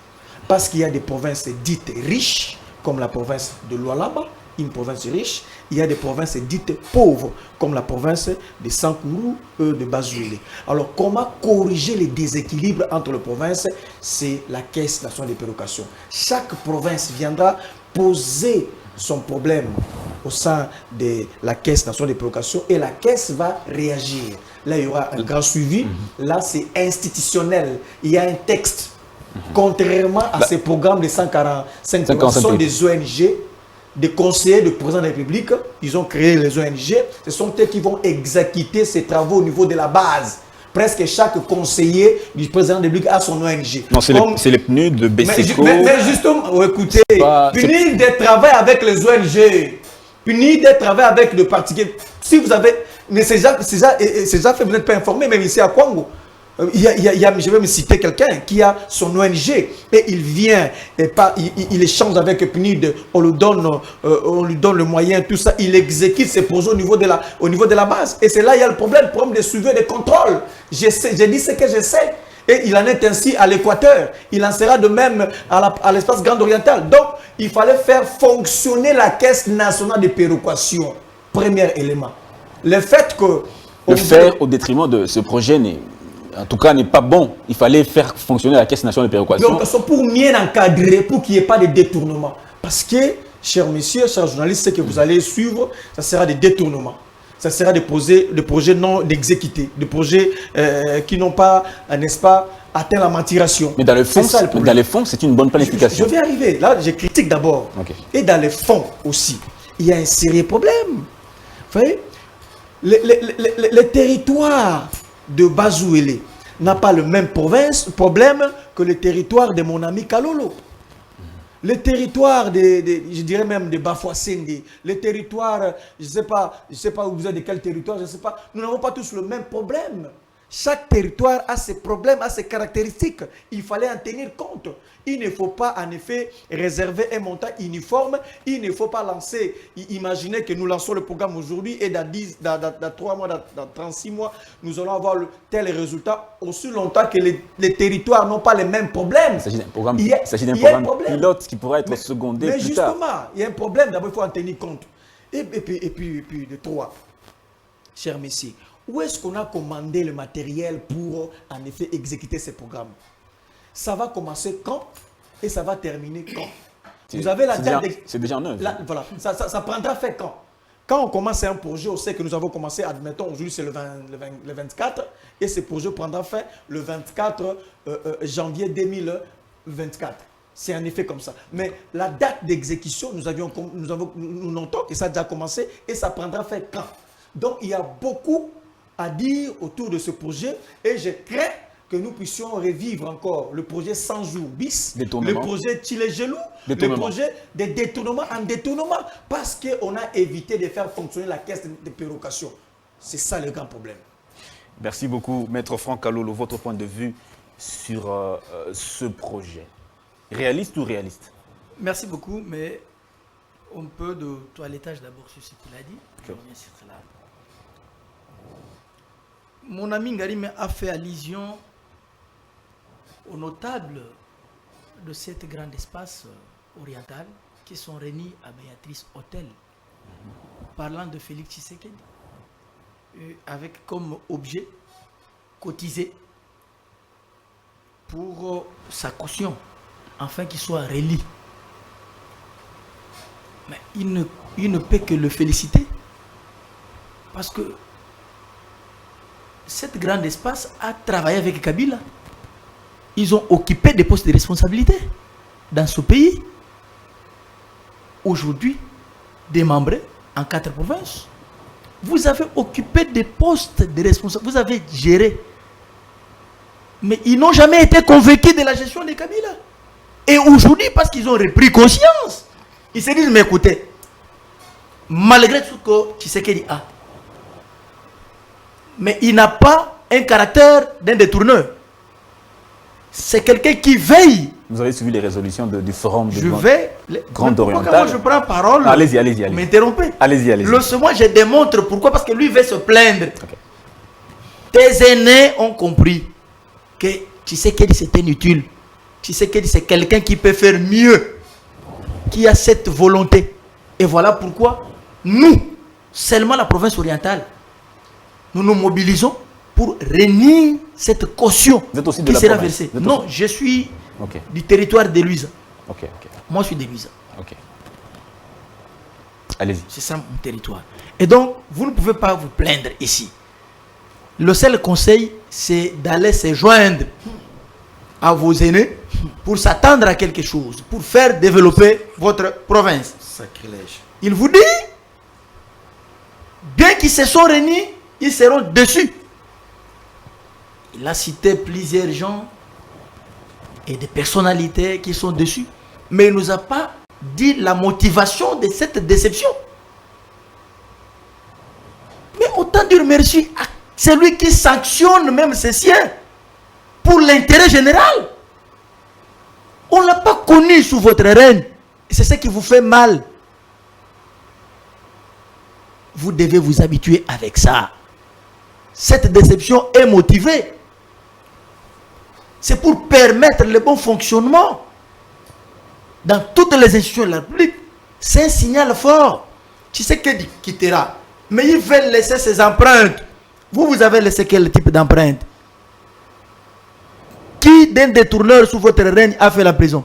[SPEAKER 3] Parce qu'il y a des provinces dites riches, comme la province de Lualaba, une province riche. Il y a des provinces dites pauvres, comme la province de Sankourou, de Bazouélé. Alors, comment corriger les déséquilibres entre les provinces? C'est la Caisse nationale des péréquations. Chaque province viendra poser son problème au sein de la Caisse nationale des péréquations et la Caisse va réagir. Là, il y aura un grand suivi. Là, c'est institutionnel. Il y a un texte. Contrairement à ces programmes de 145 ce sont des ONG, des conseillers du président de la République. Ils ont créé les ONG. Ce sont eux qui vont exécuter ces travaux au niveau de la base. Presque chaque conseiller du président de la République a son ONG.
[SPEAKER 2] Non, c'est les PNUD de BCECO.
[SPEAKER 3] Mais justement, écoutez, PNUD de travail avec les ONG, PNUD de travail avec le parti. Si vous avez... Mais ces gens, vous n'êtes pas informés, même ici à Congo. Je vais me citer quelqu'un qui a son ONG et il vient et il échange avec PNUD, on lui donne le moyen, tout ça, il exécute ses projets au niveau de la base. Et c'est là il y a le problème de suivi et de contrôle. J'ai dit ce que je sais. Et il en est ainsi à l'Équateur. Il en sera de même à l'espace Grand Oriental. Donc, il fallait faire fonctionner la Caisse nationale de péréquation. Premier élément. Le fait que...
[SPEAKER 2] Le faire au détriment de ce projet en tout cas, n'est pas bon. Il fallait faire fonctionner la Caisse nationale de péréquation.
[SPEAKER 3] Donc, c'est pour mieux encadrer, pour qu'il n'y ait pas de détournement. Parce que, chers messieurs, chers journalistes, ce que vous allez suivre, ça sera des détournements. Ça sera des projets non exécutés, des projets qui n'ont pas, n'est-ce pas, atteint la maturation.
[SPEAKER 2] Mais dans le fond, c'est une bonne planification.
[SPEAKER 3] Je vais arriver. Là, je critique d'abord. Okay. Et dans les fonds aussi, il y a un sérieux problème. Vous voyez, les territoires de Bazouélé n'a pas le même problème que le territoire de mon ami Kalolo. Le territoire je dirais même de Bafouassende, le territoire, je sais pas où vous êtes, de quel territoire, je ne sais pas, nous n'avons pas tous le même problème. Chaque territoire a ses problèmes, a ses caractéristiques. Il fallait en tenir compte. Il ne faut pas, en effet, réserver un montant uniforme. Il ne faut pas lancer, imaginez que nous lançons le programme aujourd'hui et dans 3 mois, dans 36 mois, nous allons avoir tel résultat aussi longtemps que les territoires n'ont pas les mêmes problèmes.
[SPEAKER 2] Il s'agit d'un programme, pilote qui pourrait être secondé plus tard.
[SPEAKER 3] Mais justement, il y a un problème. D'abord, il faut en tenir compte. Et puis de 3, chers messieurs. Où est-ce qu'on a commandé le matériel pour, en effet, exécuter ces programmes? Ça va commencer quand et ça va terminer quand? Vous avez la date.
[SPEAKER 2] C'est déjà en œuvre.
[SPEAKER 3] Voilà. Ça prendra fait quand? Quand on commence un projet, on sait que nous avons commencé, admettons, aujourd'hui c'est le 24, et ce projet prendra fin le 24 janvier 2024. C'est en effet comme ça. Mais la date d'exécution, nous notons que ça a déjà commencé et ça prendra fin quand? Donc, il y a beaucoup à dire autour de ce projet et je crains que nous puissions revivre encore le projet 100 jours bis, le projet Tchilé-Gelou, le projet de détournement en détournement, parce qu'on a évité de faire fonctionner la caisse de péréquation. C'est ça le grand problème.
[SPEAKER 2] Merci beaucoup, Maître Franck Kalolo. Votre point de vue sur ce projet, réaliste ou réaliste?
[SPEAKER 5] Merci beaucoup, mais on peut de toilettage d'abord sur ce qu'il a dit. Je reviens sur cela. Mon ami Ngarim a fait allusion aux notables de cet grand espace oriental qui sont réunis à Béatrice Hôtel, parlant de Félix Tshisekedi, avec comme objet cotisé pour sa caution, afin qu'il soit réélu. Mais il ne peut que le féliciter, parce que cet grand espace a travaillé avec Kabila. Ils ont occupé des postes de responsabilité dans ce pays. Aujourd'hui, démembrés en 4 provinces, vous avez occupé des postes de responsabilité, vous avez géré. Mais ils n'ont jamais été convaincus de la gestion de Kabila. Et aujourd'hui, parce qu'ils ont repris conscience, ils se disent, mais écoutez, malgré tout ce que Tshisekedi a, mais il n'a pas un caractère d'un détourneur. C'est quelqu'un qui veille.
[SPEAKER 2] Vous avez suivi les résolutions du forum de
[SPEAKER 5] Grand
[SPEAKER 2] Oriental.
[SPEAKER 5] Moi, je prends parole.
[SPEAKER 2] Allez-y.
[SPEAKER 5] Vous m'interrompez.
[SPEAKER 2] Allez-y.
[SPEAKER 5] Moi, je démontre pourquoi. Parce que lui veut se plaindre. Okay. Tes aînés ont compris que tu sais que c'est inutile. Tshisekedi, c'est quelqu'un qui peut faire mieux, qui a cette volonté. Et voilà pourquoi nous, seulement la province orientale, nous nous mobilisons pour réunir cette caution qui sera versée. Non, je suis du territoire de Luisa. Moi, je suis de Luisa.
[SPEAKER 2] Allez-y.
[SPEAKER 5] C'est ça mon territoire. Et donc, vous ne pouvez pas vous plaindre ici. Le seul conseil, c'est d'aller se joindre à vos aînés pour s'attendre à quelque chose, pour faire développer votre province.
[SPEAKER 3] Sacrilège.
[SPEAKER 5] Il vous dit, bien qu'ils se sont réunis, ils seront dessus. Il a cité plusieurs gens et des personnalités qui sont dessus, mais il ne nous a pas dit la motivation de cette déception. Mais autant dire merci à celui qui sanctionne même ses siens pour l'intérêt général. On ne l'a pas connu sous votre règne. C'est ce qui vous fait mal. Vous devez vous habituer avec ça. Cette déception est motivée. C'est pour permettre le bon fonctionnement dans toutes les institutions de la République. C'est un signal fort. Tshisekedi quittera. Mais il veut laisser ses empreintes. Vous avez laissé quel type d'empreinte? Qui d'un détourneur sous votre règne a fait la prison?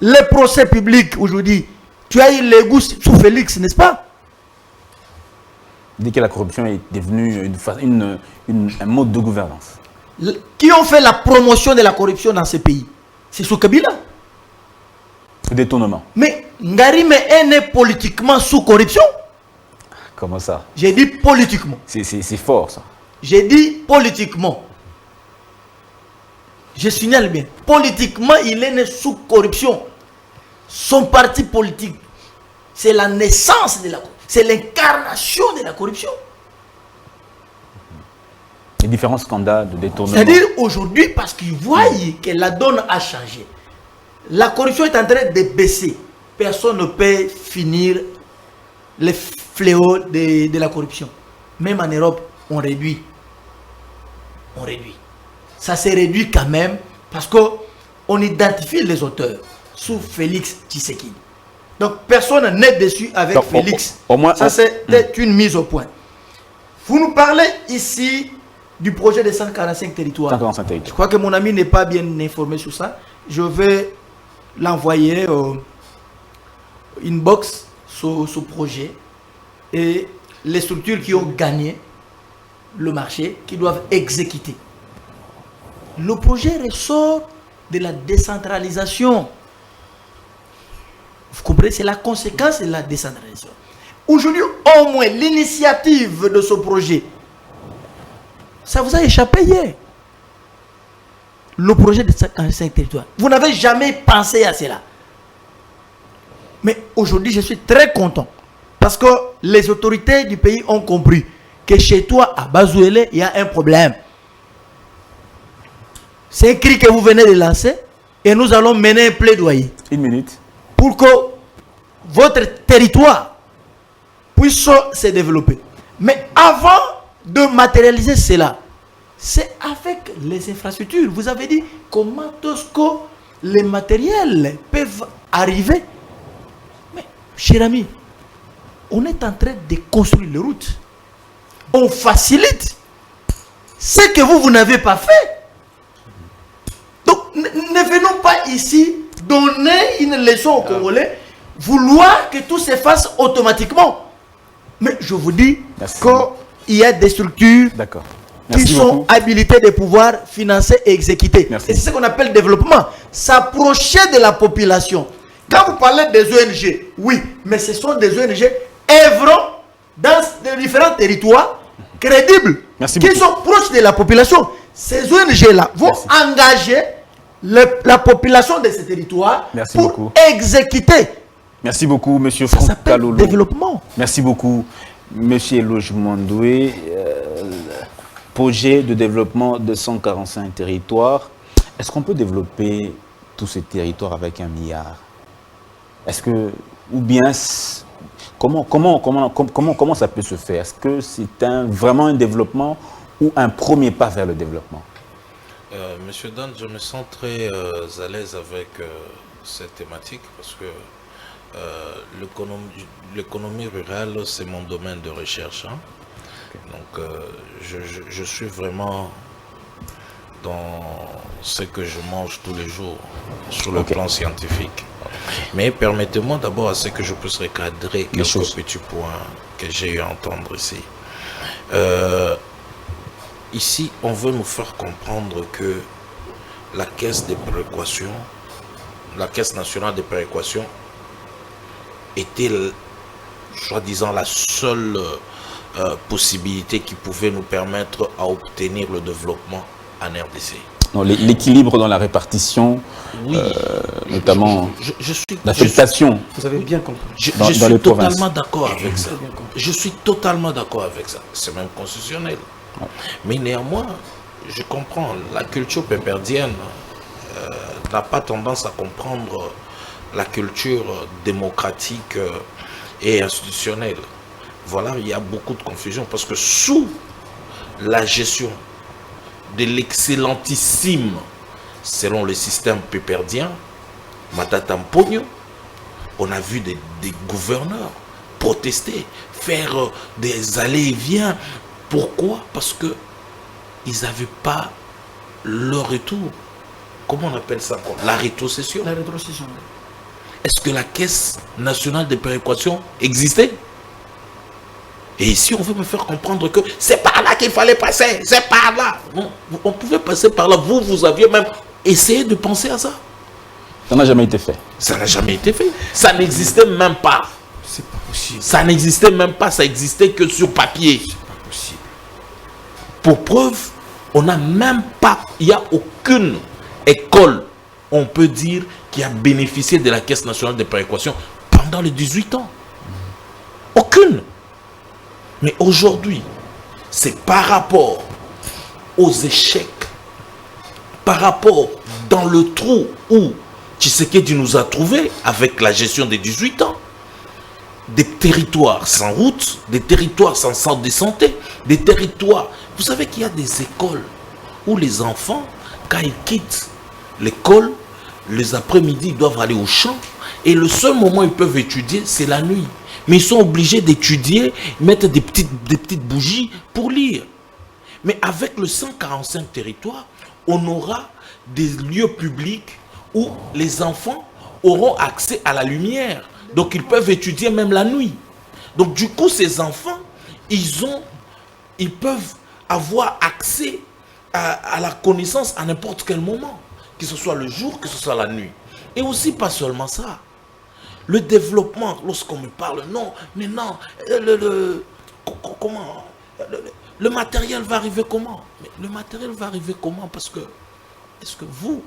[SPEAKER 5] Les procès publics aujourd'hui, tu as eu l'égout sous Félix, n'est-ce pas?
[SPEAKER 2] Dès que la corruption est devenue un mode de gouvernance.
[SPEAKER 5] Qui ont fait la promotion de la corruption dans ce pays? C'est sous Kabila.
[SPEAKER 2] Détournement.
[SPEAKER 5] Mais Ngarime est né politiquement sous corruption.
[SPEAKER 2] Comment ça?
[SPEAKER 5] J'ai dit politiquement.
[SPEAKER 2] C'est fort ça.
[SPEAKER 5] J'ai dit politiquement. Je signale bien. Politiquement, il est né sous corruption. Son parti politique, c'est la naissance de la corruption. C'est l'incarnation de la corruption.
[SPEAKER 2] Les différents scandales de détournement.
[SPEAKER 5] C'est-à-dire aujourd'hui, parce qu'ils voient que la donne a changé. La corruption est en train de baisser. Personne ne peut finir les fléaux de la corruption. Même en Europe, on réduit. On réduit. Ça s'est réduit quand même parce qu'on identifie les auteurs sous Félix Tshisekedi. Donc personne n'est dessus avec Félix.
[SPEAKER 2] Au moins,
[SPEAKER 5] ça c'était une mise au point. Vous nous parlez ici du projet des 145 territoires.
[SPEAKER 2] 145 territoires.
[SPEAKER 5] Je crois que mon ami n'est pas bien informé sur ça. Je vais l'envoyer une box sur ce projet et les structures qui ont gagné le marché, qui doivent exécuter. Le projet ressort de la décentralisation. Vous comprenez, c'est la conséquence de la décentralisation. Aujourd'hui, au moins, l'initiative de ce projet, ça vous a échappé hier. Le projet de 145 territoires. Vous n'avez jamais pensé à cela. Mais aujourd'hui, je suis très content. Parce que les autorités du pays ont compris que chez toi, à Bazouélé, il y a un problème. C'est un cri que vous venez de lancer et nous allons mener un plaidoyer.
[SPEAKER 2] Une minute.
[SPEAKER 5] Pour que votre territoire puisse se développer. Mais avant de matérialiser cela, c'est avec les infrastructures. Vous avez dit comment est-ce que les matériels peuvent arriver. Mais, cher ami, on est en train de construire les routes. On facilite ce que vous n'avez pas fait. Donc, ne venons pas ici donner une leçon aux Congolais, vouloir que tout se fasse automatiquement. Mais je vous dis qu'il y a des structures qui sont habilitées de pouvoir financer et exécuter. Et c'est ce qu'on appelle développement. S'approcher de la population. Quand vous parlez des ONG, oui, mais ce sont des ONG œuvrant dans les différents territoires crédibles, qui sont proches de la population. Ces ONG-là vont engager la population de ces territoires pour exécuter.
[SPEAKER 2] Merci beaucoup, monsieur Franck Kalolo.
[SPEAKER 5] Développement.
[SPEAKER 2] Merci beaucoup, monsieur Logement Doué. Projet de développement de 145 territoires. Est-ce qu'on peut développer tous ces territoires avec 1 milliard? Est-ce que, ou bien, comment ça peut se faire? Est-ce que c'est vraiment un développement ou un premier pas vers le développement?
[SPEAKER 4] Monsieur Dan, je me sens très à l'aise avec cette thématique parce que l'économie rurale, c'est mon domaine de recherche. Hein. Donc, je suis vraiment dans ce que je mange tous les jours sur le plan scientifique. Mais permettez-moi d'abord à ce que je puisse recadrer quelques petits points que j'ai eu à entendre ici. Ici, on veut nous faire comprendre que la caisse de péréquation, la caisse nationale de péréquation, était, soi-disant, la seule possibilité qui pouvait nous permettre à obtenir le développement en RDC.
[SPEAKER 2] L'équilibre dans la répartition, oui, notamment l'affectation.
[SPEAKER 3] Vous avez bien compris.
[SPEAKER 4] Je suis totalement d'accord avec ça. Je suis totalement d'accord avec ça. C'est même constitutionnel. Ouais. Mais néanmoins, je comprends, la culture pépéardienne n'a pas tendance à comprendre la culture démocratique et institutionnelle. Voilà, il y a beaucoup de confusion parce que sous la gestion de l'excellentissime, selon le système pépéardien, Matata Mpogno, on a vu des gouverneurs protester, faire des allées-et-viens. Pourquoi? Parce que ils n'avaient pas leur retour. Comment on appelle ça encore? La rétrocession.
[SPEAKER 5] La rétrocession.
[SPEAKER 4] Est-ce que la Caisse nationale de péréquation existait? Et ici, on veut me faire comprendre que c'est par là qu'il fallait passer. C'est par là. Non, on pouvait passer par là. Vous aviez même essayé de penser à ça.
[SPEAKER 2] Ça n'a jamais été fait.
[SPEAKER 4] Ça n'a jamais été fait. Ça n'existait même pas.
[SPEAKER 3] C'est pas possible.
[SPEAKER 4] Ça n'existait même pas. Ça existait que sur papier.
[SPEAKER 3] C'est pas possible.
[SPEAKER 4] Pour preuve, on n'a même pas, il n'y a aucune école, on peut dire, qui a bénéficié de la Caisse nationale de péréquation pendant les 18 ans. Aucune. Mais aujourd'hui, c'est par rapport aux échecs, par rapport dans le trou où Tshisekedi nous a trouvés avec la gestion des 18 ans, des territoires sans route, des territoires sans centre de santé, des territoires... Vous savez qu'il y a des écoles où les enfants, quand ils quittent l'école, les après-midi, ils doivent aller au champ. Et le seul moment où ils peuvent étudier, c'est la nuit. Mais ils sont obligés d'étudier, mettre des petites bougies pour lire. Mais avec le 145 territoires, on aura des lieux publics où les enfants auront accès à la lumière. Donc ils peuvent étudier même la nuit. Donc du coup, ces enfants, ils peuvent avoir accès à la connaissance à n'importe quel moment, que ce soit le jour, que ce soit la nuit. Et aussi, pas seulement ça. Le développement, lorsqu'on me parle, non, mais non, comment le matériel va arriver comment? Mais le matériel va arriver comment? Parce que, est-ce que vous,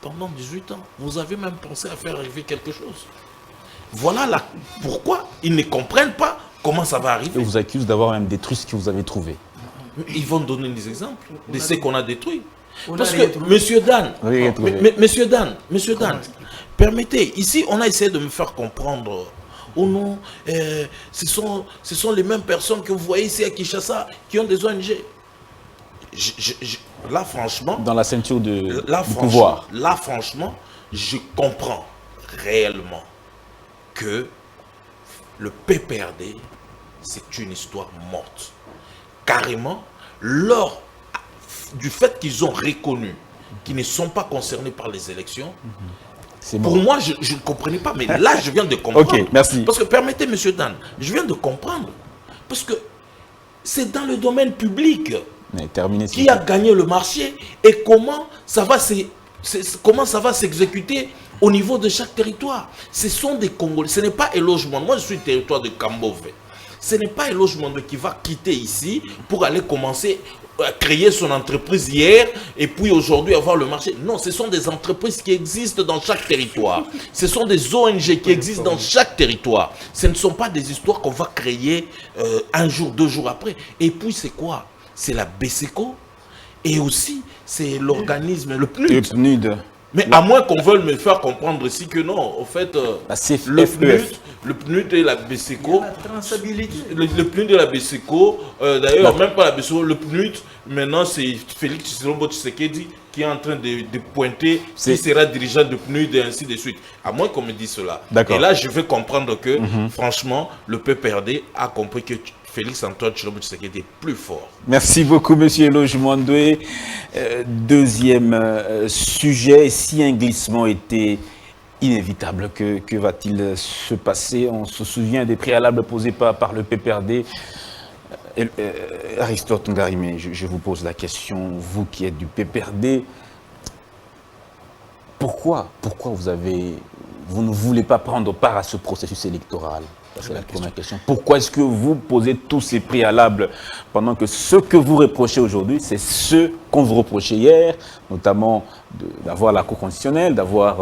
[SPEAKER 4] pendant 18 ans, vous avez même pensé à faire arriver quelque chose? Voilà là pourquoi ils ne comprennent pas comment ça va arriver.
[SPEAKER 2] Ils vous accusent d'avoir même détruit ce que vous avez trouvé.
[SPEAKER 4] Ils vont donner des exemples de ce qu'on a détruit. Parce que, monsieur Dan, monsieur Dan, permettez, ici on a essayé de me faire comprendre, oh non, ce sont les mêmes personnes que vous voyez ici à Kinshasa qui ont des ONG. Là franchement,
[SPEAKER 2] dans la ceinture du pouvoir.
[SPEAKER 4] Là franchement, je comprends réellement que le PPRD, c'est une histoire morte. Carrément, lors du fait qu'ils ont reconnu qu'ils ne sont pas concernés par les élections, pour moi, je ne comprenais pas. Mais là, je viens de comprendre.
[SPEAKER 2] Ok, merci.
[SPEAKER 4] Parce que, permettez, monsieur Dan, je viens de comprendre. Parce que c'est dans le domaine public qui a gagné le marché et comment ça va s'exécuter au niveau de chaque territoire. Ce sont des Congolais. Ce n'est pas un logement. Moi, je suis territoire de Kambové. Ce n'est pas un logement qui va quitter ici pour aller commencer à créer son entreprise hier et puis aujourd'hui avoir le marché. Non, ce sont des entreprises qui existent dans chaque territoire. Ce sont des ONG qui existent dans chaque territoire. Ce ne sont pas des histoires qu'on va créer un jour, 2 jours après. Et puis c'est quoi? C'est la BSECO et aussi c'est l'organisme, le PNUD. Mais à moins qu'on veuille me faire comprendre ici que non, en fait, le PNUD, le PNUD et la BSECO.
[SPEAKER 5] La traçabilité.
[SPEAKER 4] Le PNUD de la BSECO, d'ailleurs, même pas la BSECO, le PNUD, maintenant c'est Félix Tshisekedi qui est en train de pointer qui sera dirigeant de PNUD et ainsi de suite. À moins qu'on me dise cela. Et là, je vais comprendre que, franchement, le PPRD a compris que Félix Antoine Tshilombo Tshisekedi est plus fort.
[SPEAKER 2] Merci beaucoup, monsieur Eloge Mwandwe. Deuxième sujet, si un glissement était inévitable, que va-t-il se passer? On se souvient des préalables posés par le PPRD. Aristote Ngarimé, je vous pose la question, vous qui êtes du PPRD, pourquoi vous ne voulez pas prendre part à ce processus électoral? C'est la première question. Pourquoi est-ce que vous posez tous ces préalables pendant que ce que vous reprochez aujourd'hui, c'est ce qu'on vous reprochait hier, notamment d'avoir la Cour constitutionnelle, d'avoir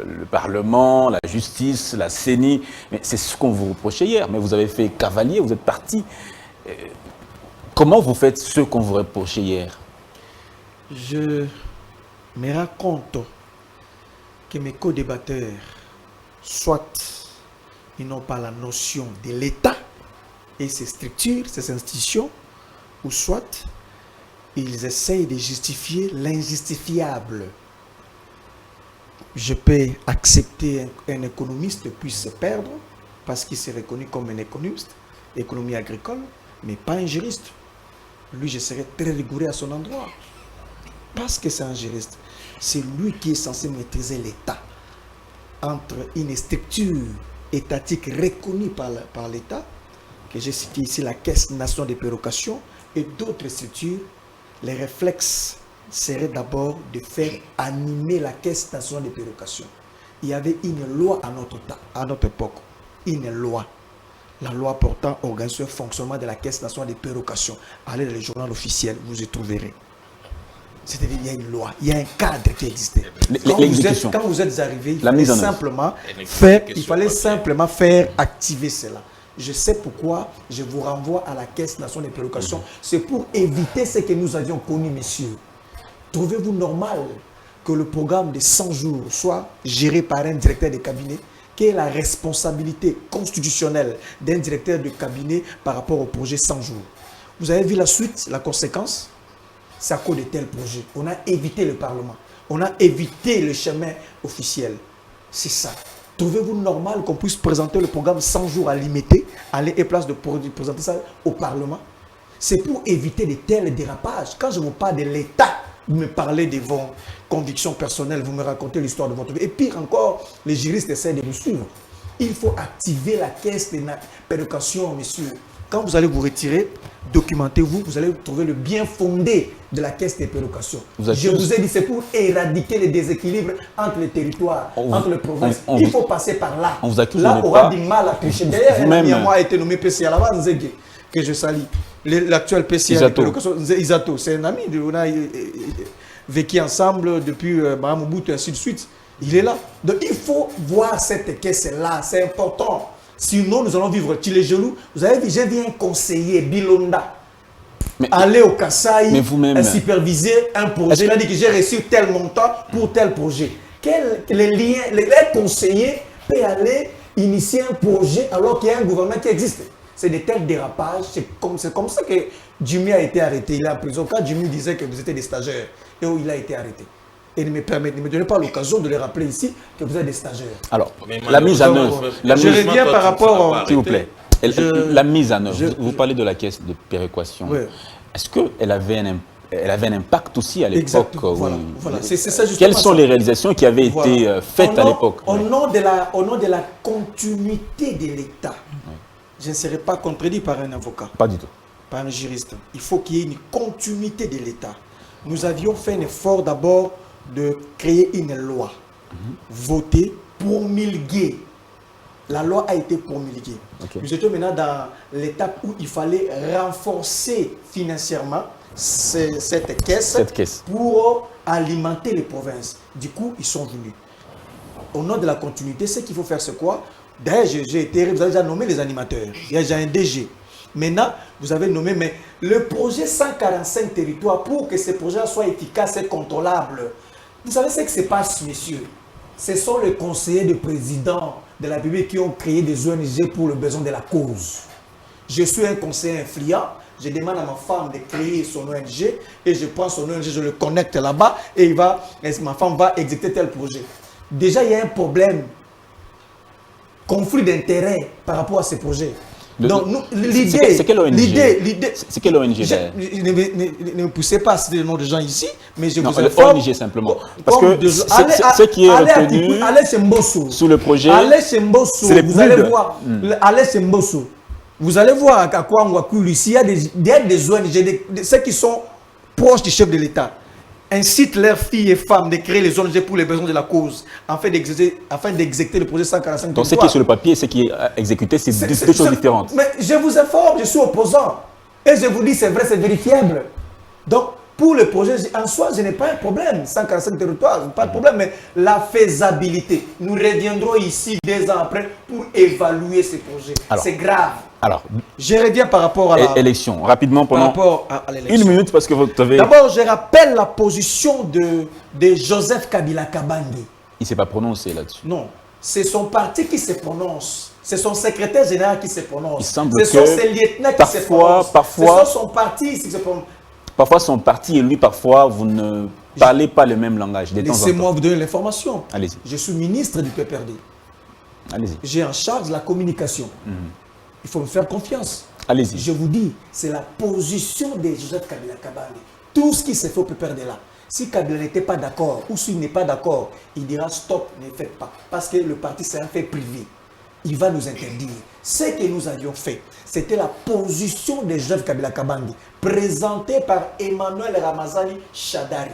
[SPEAKER 2] le Parlement, la justice, la CENI, mais c'est ce qu'on vous reprochait hier. Mais vous avez fait cavalier, vous êtes parti. Comment vous faites ce qu'on vous reprochait hier?
[SPEAKER 3] Je me rends compte que mes co-débatteurs, soit ils n'ont pas la notion de l'État et ses structures, ses institutions, ou soit ils essayent de justifier l'injustifiable. Je peux accepter qu'un économiste puisse se perdre parce qu'il s'est reconnu comme un économiste, économie agricole, mais pas un juriste. Lui, je serais très rigoureux à son endroit. Parce que c'est un juriste. C'est lui qui est censé maîtriser l'État. Entre une structure étatique reconnue par l'État, que j'ai cité ici la Caisse nationale des pérocations, et d'autres structures, les réflexes seraient d'abord de faire animer la Caisse nationale des pérocations. Il y avait une loi à notre époque, une loi. La loi portant organisation et fonctionnement de la Caisse nationale des pérocations. Allez dans les journaux officiels, vous y trouverez. C'est-à-dire qu'il y a une loi, il y a un cadre qui existait. Quand vous êtes arrivé, il fallait simplement faire activer cela. Je sais pourquoi je vous renvoie à la Caisse nationale des pérocations. C'est pour éviter ce que nous avions connu, messieurs. Trouvez-vous normal que le programme de 100 jours soit géré par un directeur de cabinet? Quelle est la responsabilité constitutionnelle d'un directeur de cabinet par rapport au projet 100 jours? Vous avez vu la suite, la conséquence? C'est à cause de tels projets. On a évité le Parlement. On a évité le chemin officiel. C'est ça. Trouvez-vous normal qu'on puisse présenter le programme 100 jours à limiter, aller et place de présenter ça au Parlement? C'est pour éviter de tels dérapages. Quand je vous parle de l'État, vous me parlez de vos convictions personnelles, vous me racontez l'histoire de votre vie. Et pire encore, les juristes essaient de nous suivre. Il faut activer la caisse de pérocation, messieurs. Quand vous allez vous retirer, documentez-vous, vous allez trouver le bien fondé de la caisse des pérocations. Je vous ai dit, c'est pour éradiquer les déséquilibres entre les territoires, entre les provinces. Il faut passer par là.
[SPEAKER 2] On vous accuse
[SPEAKER 3] là, on
[SPEAKER 2] pas.
[SPEAKER 3] aura du mal à pêcher. D'ailleurs, un ami à moi a été nommé PCA là-bas, Nzege, que je salue. L'actuel PCA des pérocations, Isato, c'est un ami. On a vécu ensemble depuis Mobutu et ainsi de suite. Il est là. Donc il faut voir cette caisse-là, c'est important. Sinon, nous allons vivre les genoux. Vous avez vu, j'ai vu un conseiller, Bilonda, aller au Kasaï, superviser un projet. Il a dit que j'ai reçu tel montant pour tel projet. Les liens, les conseillers peuvent aller initier un projet alors qu'il y a un gouvernement qui existe. C'est des tels dérapages. C'est comme ça que Jimmy a été arrêté. Il est en prison. Quand Jimmy disait que vous étiez des stagiaires, et où il a été arrêté. Et ne me donnez pas l'occasion de les rappeler ici que vous êtes des stagiaires.
[SPEAKER 2] Alors, la mise en œuvre.
[SPEAKER 3] Je reviens par rapport...
[SPEAKER 2] S'il vous plaît. La mise en œuvre. Vous parlez de la caisse de péréquation. Oui. Est-ce qu'elle avait un impact aussi à l'époque?
[SPEAKER 3] Voilà. C'est ça justement.
[SPEAKER 2] Quelles sont les réalisations qui avaient été faites à l'époque?
[SPEAKER 3] Au nom de la continuité de l'État, je ne serai pas contredit par un avocat.
[SPEAKER 2] Pas du tout.
[SPEAKER 3] Par un juriste. Il faut qu'il y ait une continuité de l'État. Nous avions fait un effort d'abord de créer une loi, votée, promulguée. La loi a été promulguée. Nous étions maintenant dans l'étape où il fallait renforcer financièrement cette caisse pour alimenter les provinces. Du coup, ils sont venus. Au nom de la continuité, ce qu'il faut faire, c'est quoi? D'ailleurs, vous avez déjà nommé les animateurs. Il y a déjà un DG. Maintenant, vous avez nommé, mais le projet 145 territoires, pour que ce projet soit efficace et contrôlable, vous savez ce qui se passe, messieurs? Ce sont les conseillers du président de la République qui ont créé des ONG pour le besoin de la cause. Je suis un conseiller influent. Je demande à ma femme de créer son ONG et je prends son ONG, je le connecte là-bas et ma femme va exécuter tel projet. Déjà, il y a un problème, conflit d'intérêts par rapport à ces projets. Donc, l'idée...
[SPEAKER 2] C'est quelle ONG? C'est quelle ONG?
[SPEAKER 3] Ne me poussez pas à citer le nom des gens ici, mais je vous
[SPEAKER 2] informe... ONG simplement. Parce que ce qui est retenu sous le projet...
[SPEAKER 3] Allez chez Mbosso, vous allez voir. Allez chez Mbosso. Vous allez voir à quoi on va couler. S'il y a des ONG, ceux qui sont proches du chef de l'État, incitent leurs filles et femmes de créer les ONG pour les besoins de la cause, afin d'exécuter le projet 145.
[SPEAKER 2] Donc ce qui est sur le papier et ce qui est exécuté, c'est deux choses différentes.
[SPEAKER 3] Mais je vous informe, je suis opposant. Et je vous dis, c'est vrai, c'est vérifiable. Donc, pour le projet, en soi, je n'ai pas un problème. 145 territoires, pas de problème. Mais la faisabilité, nous reviendrons ici 2 ans après pour évaluer ces projets. C'est grave.
[SPEAKER 2] Alors,
[SPEAKER 3] je reviens par rapport à
[SPEAKER 2] l'élection. Rapidement, pendant une minute, parce que vous avez...
[SPEAKER 3] D'abord, je rappelle la position de Joseph Kabila Kabange.
[SPEAKER 2] Il ne s'est pas prononcé là-dessus.
[SPEAKER 3] Non, c'est son parti qui se prononce. C'est son secrétaire général qui se prononce.
[SPEAKER 2] Il semble
[SPEAKER 3] ce sont ses lieutenants qui se prononcent.
[SPEAKER 2] Parfois,
[SPEAKER 3] ce sont son parti qui se prononce.
[SPEAKER 2] Parfois, son parti et lui, parfois, vous ne parlez pas le même langage.
[SPEAKER 3] Laissez-moi vous donner l'information.
[SPEAKER 2] Allez-y.
[SPEAKER 3] Je suis ministre du PPRD.
[SPEAKER 2] Allez-y.
[SPEAKER 3] J'ai en charge la communication. Il faut me faire confiance.
[SPEAKER 2] Allez-y.
[SPEAKER 3] Je vous dis, c'est la position de Joseph Kabila Kabange. Tout ce qui se fait au PPRD là. Si Kabila n'était pas d'accord ou s'il n'est pas d'accord, il dira stop, ne faites pas. Parce que le parti, c'est un fait privé. Il va nous interdire. Ce que nous avions fait, c'était la position de Joseph Kabila Kabange, présentée par Emmanuel Ramazani Shadari,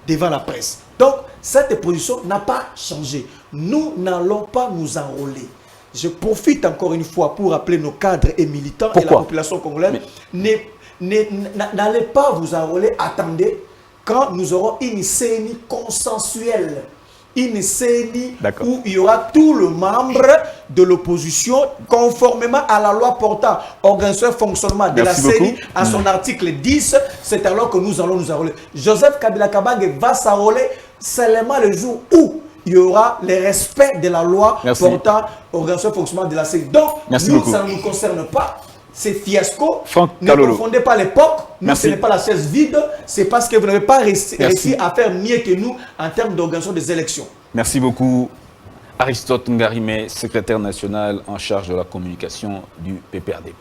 [SPEAKER 3] devant la presse. Donc, cette position n'a pas changé. Nous n'allons pas nous enrôler. Je profite encore une fois pour rappeler nos cadres et militants et la population congolaise. N'allez pas vous enrôler, attendez, quand nous aurons une CENI consensuelle. Une CENI où il y aura tout le membre de l'opposition conformément à la loi portant organisation et fonctionnement de la CENI à son article 10. C'est alors que nous allons nous enrôler. Joseph Kabila Kabange va s'enrôler seulement le jour où il y aura le respect de la loi portant organisation et fonctionnement de la CENI. Donc, ça ne nous concerne pas. C'est fiasco. Ne confondez pas l'époque. Nous, ce n'est pas la chaise vide. C'est parce que vous n'avez pas réussi à faire mieux que nous en termes d'organisation des élections.
[SPEAKER 2] Merci beaucoup. Aristote Ngarime, secrétaire national en charge de la communication du PPRD.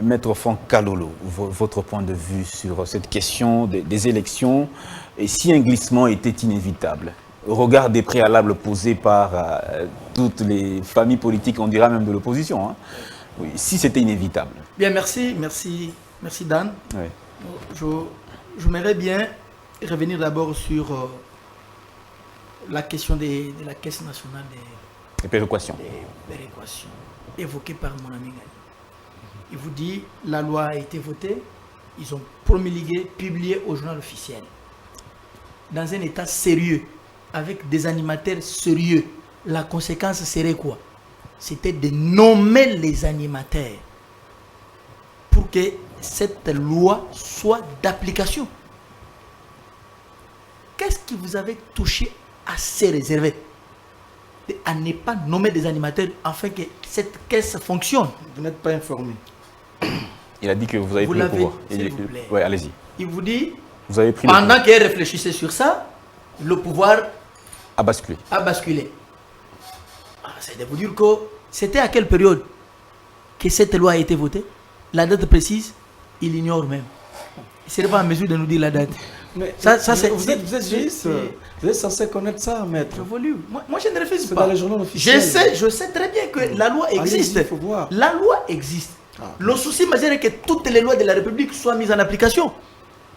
[SPEAKER 2] Maître Franck Kalolo, votre point de vue sur cette question des élections et si un glissement était inévitable au regard des préalables posés par toutes les familles politiques, on dira même de l'opposition, hein. Oui, si c'était inévitable.
[SPEAKER 5] Bien, merci Dan. Oui. Je m'aimerais bien revenir d'abord sur la question de la Caisse nationale
[SPEAKER 2] des péréquations
[SPEAKER 5] évoquée par mon ami Gani. Il vous dit, la loi a été votée, ils ont promulgué, publié au journal officiel. Dans un état sérieux, avec des animateurs sérieux, la conséquence serait quoi? C'était de nommer les animateurs pour que cette loi soit d'application. Qu'est-ce qui vous avait touché assez réservé à ne pas nommer des animateurs afin que cette caisse fonctionne?
[SPEAKER 3] Vous n'êtes pas informé.
[SPEAKER 2] Il a dit que vous avez pris le pouvoir. Oui, allez-y.
[SPEAKER 5] Il vous dit,
[SPEAKER 2] vous avez pris
[SPEAKER 5] pendant qu'il réfléchissait sur ça, le pouvoir
[SPEAKER 2] a basculé.
[SPEAKER 5] C'est de vous dire que c'était à quelle période que cette loi a été votée? La date précise, il ignore même. Il ne serait pas en mesure de nous dire la date.
[SPEAKER 3] Mais vous êtes censé connaître ça, maître.
[SPEAKER 5] Moi, je ne refuse pas.
[SPEAKER 3] Dans les journaux officiels.
[SPEAKER 5] Je sais très bien que la loi existe.
[SPEAKER 3] Il faut voir.
[SPEAKER 5] La loi existe. Le souci majeur est que toutes les lois de la République soient mises en application.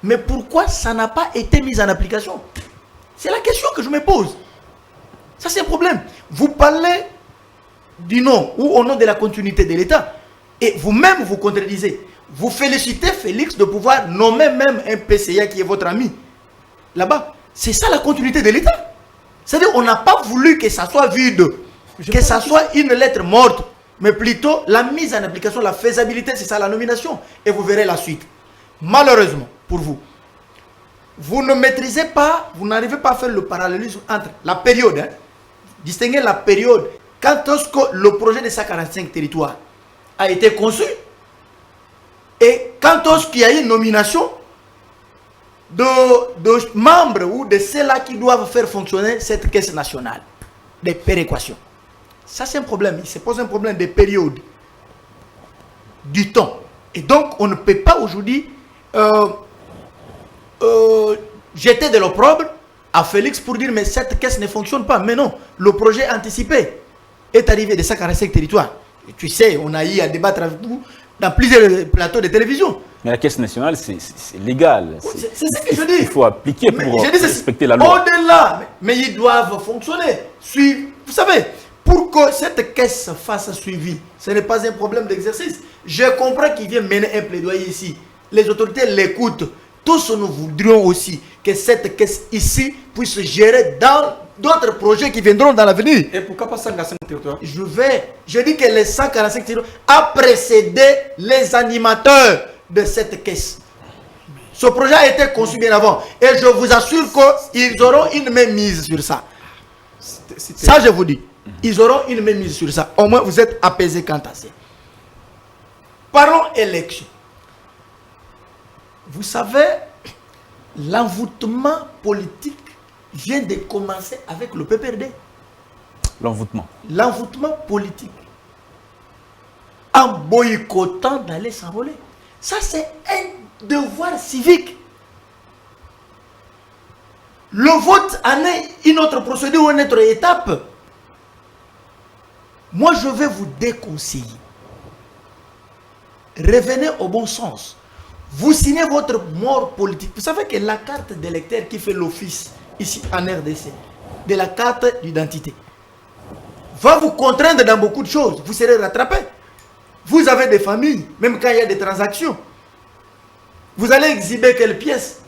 [SPEAKER 5] Mais pourquoi ça n'a pas été mis en application? C'est la question que je me pose. Ça, c'est un problème. Vous parlez du nom ou au nom de la continuité de l'État et vous-même vous contredisez. Vous félicitez Félix de pouvoir nommer même un PCA qui est votre ami là-bas. C'est ça la continuité de l'État. C'est-à-dire on n'a pas voulu que ça soit vide, que ça soit une lettre morte, mais plutôt la mise en application, la faisabilité, c'est ça la nomination. Et vous verrez la suite. Malheureusement pour vous, vous ne maîtrisez pas, vous n'arrivez pas à faire le parallélisme entre la période, hein, distinguer la période, quand est-ce que le projet de 145 territoires a été conçu, et quand est-ce qu'il y a eu une nomination de membres ou de ceux-là qui doivent faire fonctionner cette caisse nationale des péréquations. Ça, c'est un problème. Il se pose un problème de période, du temps. Et donc, on ne peut pas aujourd'hui jeter de l'opprobre à Félix pour dire mais cette caisse ne fonctionne pas. Mais non, le projet anticipé est arrivé de 145 territoires. Et tu sais, on a eu à débattre avec vous dans plusieurs plateaux de télévision.
[SPEAKER 2] Mais la caisse nationale, c'est légal.
[SPEAKER 5] C'est ce que je dis.
[SPEAKER 2] Il faut appliquer pour
[SPEAKER 5] je dis,
[SPEAKER 2] respecter la loi.
[SPEAKER 5] Au-delà, mais ils doivent fonctionner. Vous savez, pour que cette caisse fasse suivi, ce n'est pas un problème d'exercice. Je comprends qu'il vient mener un plaidoyer ici. Les autorités l'écoutent. Tous nous voudrions aussi que cette caisse ici puisse gérer dans d'autres projets qui viendront dans l'avenir.
[SPEAKER 3] Et pourquoi pas 145 territoires?
[SPEAKER 5] Je dis que les 145 territoires a précédé les animateurs de cette caisse. Ce projet a été conçu bien avant. Et je vous assure qu'ils auront une même mise sur ça. Ça, je vous dis. Ils auront une même mise sur ça. Au moins, vous êtes apaisés quant à ça. Parlons élection. Vous savez, l'envoûtement politique vient de commencer avec le PPRD.
[SPEAKER 2] L'envoûtement.
[SPEAKER 5] L'envoûtement politique. En boycottant d'aller s'envoler. Ça, c'est un devoir civique. Le vote en est une autre procédure ou une autre étape. Moi, je vais vous déconseiller. Revenez au bon sens. Vous signez votre mort politique. Vous savez que la carte d'électeur qui fait l'office ici en RDC, de la carte d'identité, va vous contraindre dans beaucoup de choses. Vous serez rattrapé. Vous avez des familles, même quand il y a des transactions. Vous allez exhiber quelles pièces?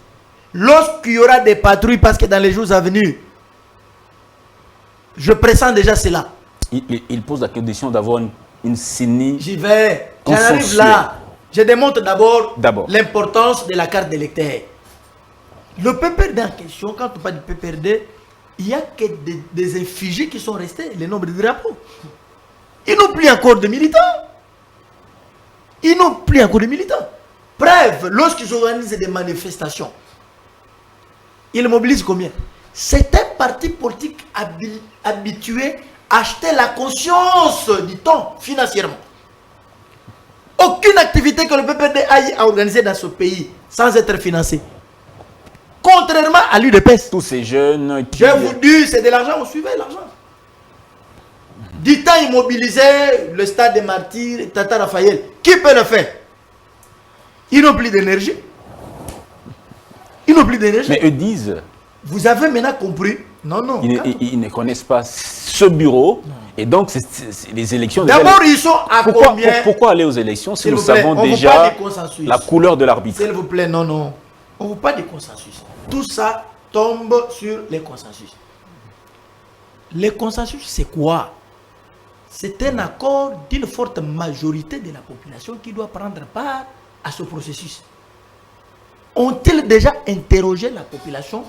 [SPEAKER 5] Lorsqu'il y aura des patrouilles, parce que dans les jours à venir, je pressens déjà cela.
[SPEAKER 2] Il pose la condition d'avoir une CENI.
[SPEAKER 5] J'y vais. J'arrive là. Je démontre d'abord l'importance de la carte d'électeur. Le PPRD en question, quand on parle du PPRD, il n'y a que des effigies qui sont restées, le nombre de drapeaux. Ils n'ont plus encore de militants. Ils n'ont plus encore de militants. Bref, lorsqu'ils organisent des manifestations, ils mobilisent combien? C'est un parti politique habitué à acheter la conscience du temps financièrement. Aucune activité que le PPRD aille à organiser dans ce pays sans être financé. Contrairement à l'UDPS.
[SPEAKER 2] Tous ces jeunes qui...
[SPEAKER 5] Je vous dis, c'est de l'argent, on suivait l'argent. Du temps immobilisé, le stade des martyrs, Tata Raphaël. Qui peut le faire? Ils n'ont plus d'énergie. Ils n'ont plus d'énergie.
[SPEAKER 2] Mais eux disent...
[SPEAKER 5] Vous avez maintenant compris? Non, non.
[SPEAKER 2] Ils ne connaissent pas ce bureau. Non. Et donc, c'est les élections...
[SPEAKER 5] D'abord, ils sont à combien?
[SPEAKER 2] Pourquoi aller aux élections si nous savons déjà la couleur de l'arbitre?
[SPEAKER 5] S'il vous plaît, non, non. On ne veut pas de consensus. Tout ça tombe sur les consensus. Les consensus, c'est quoi? C'est un accord d'une forte majorité de la population qui doit prendre part à ce processus. Ont-ils déjà interrogé la population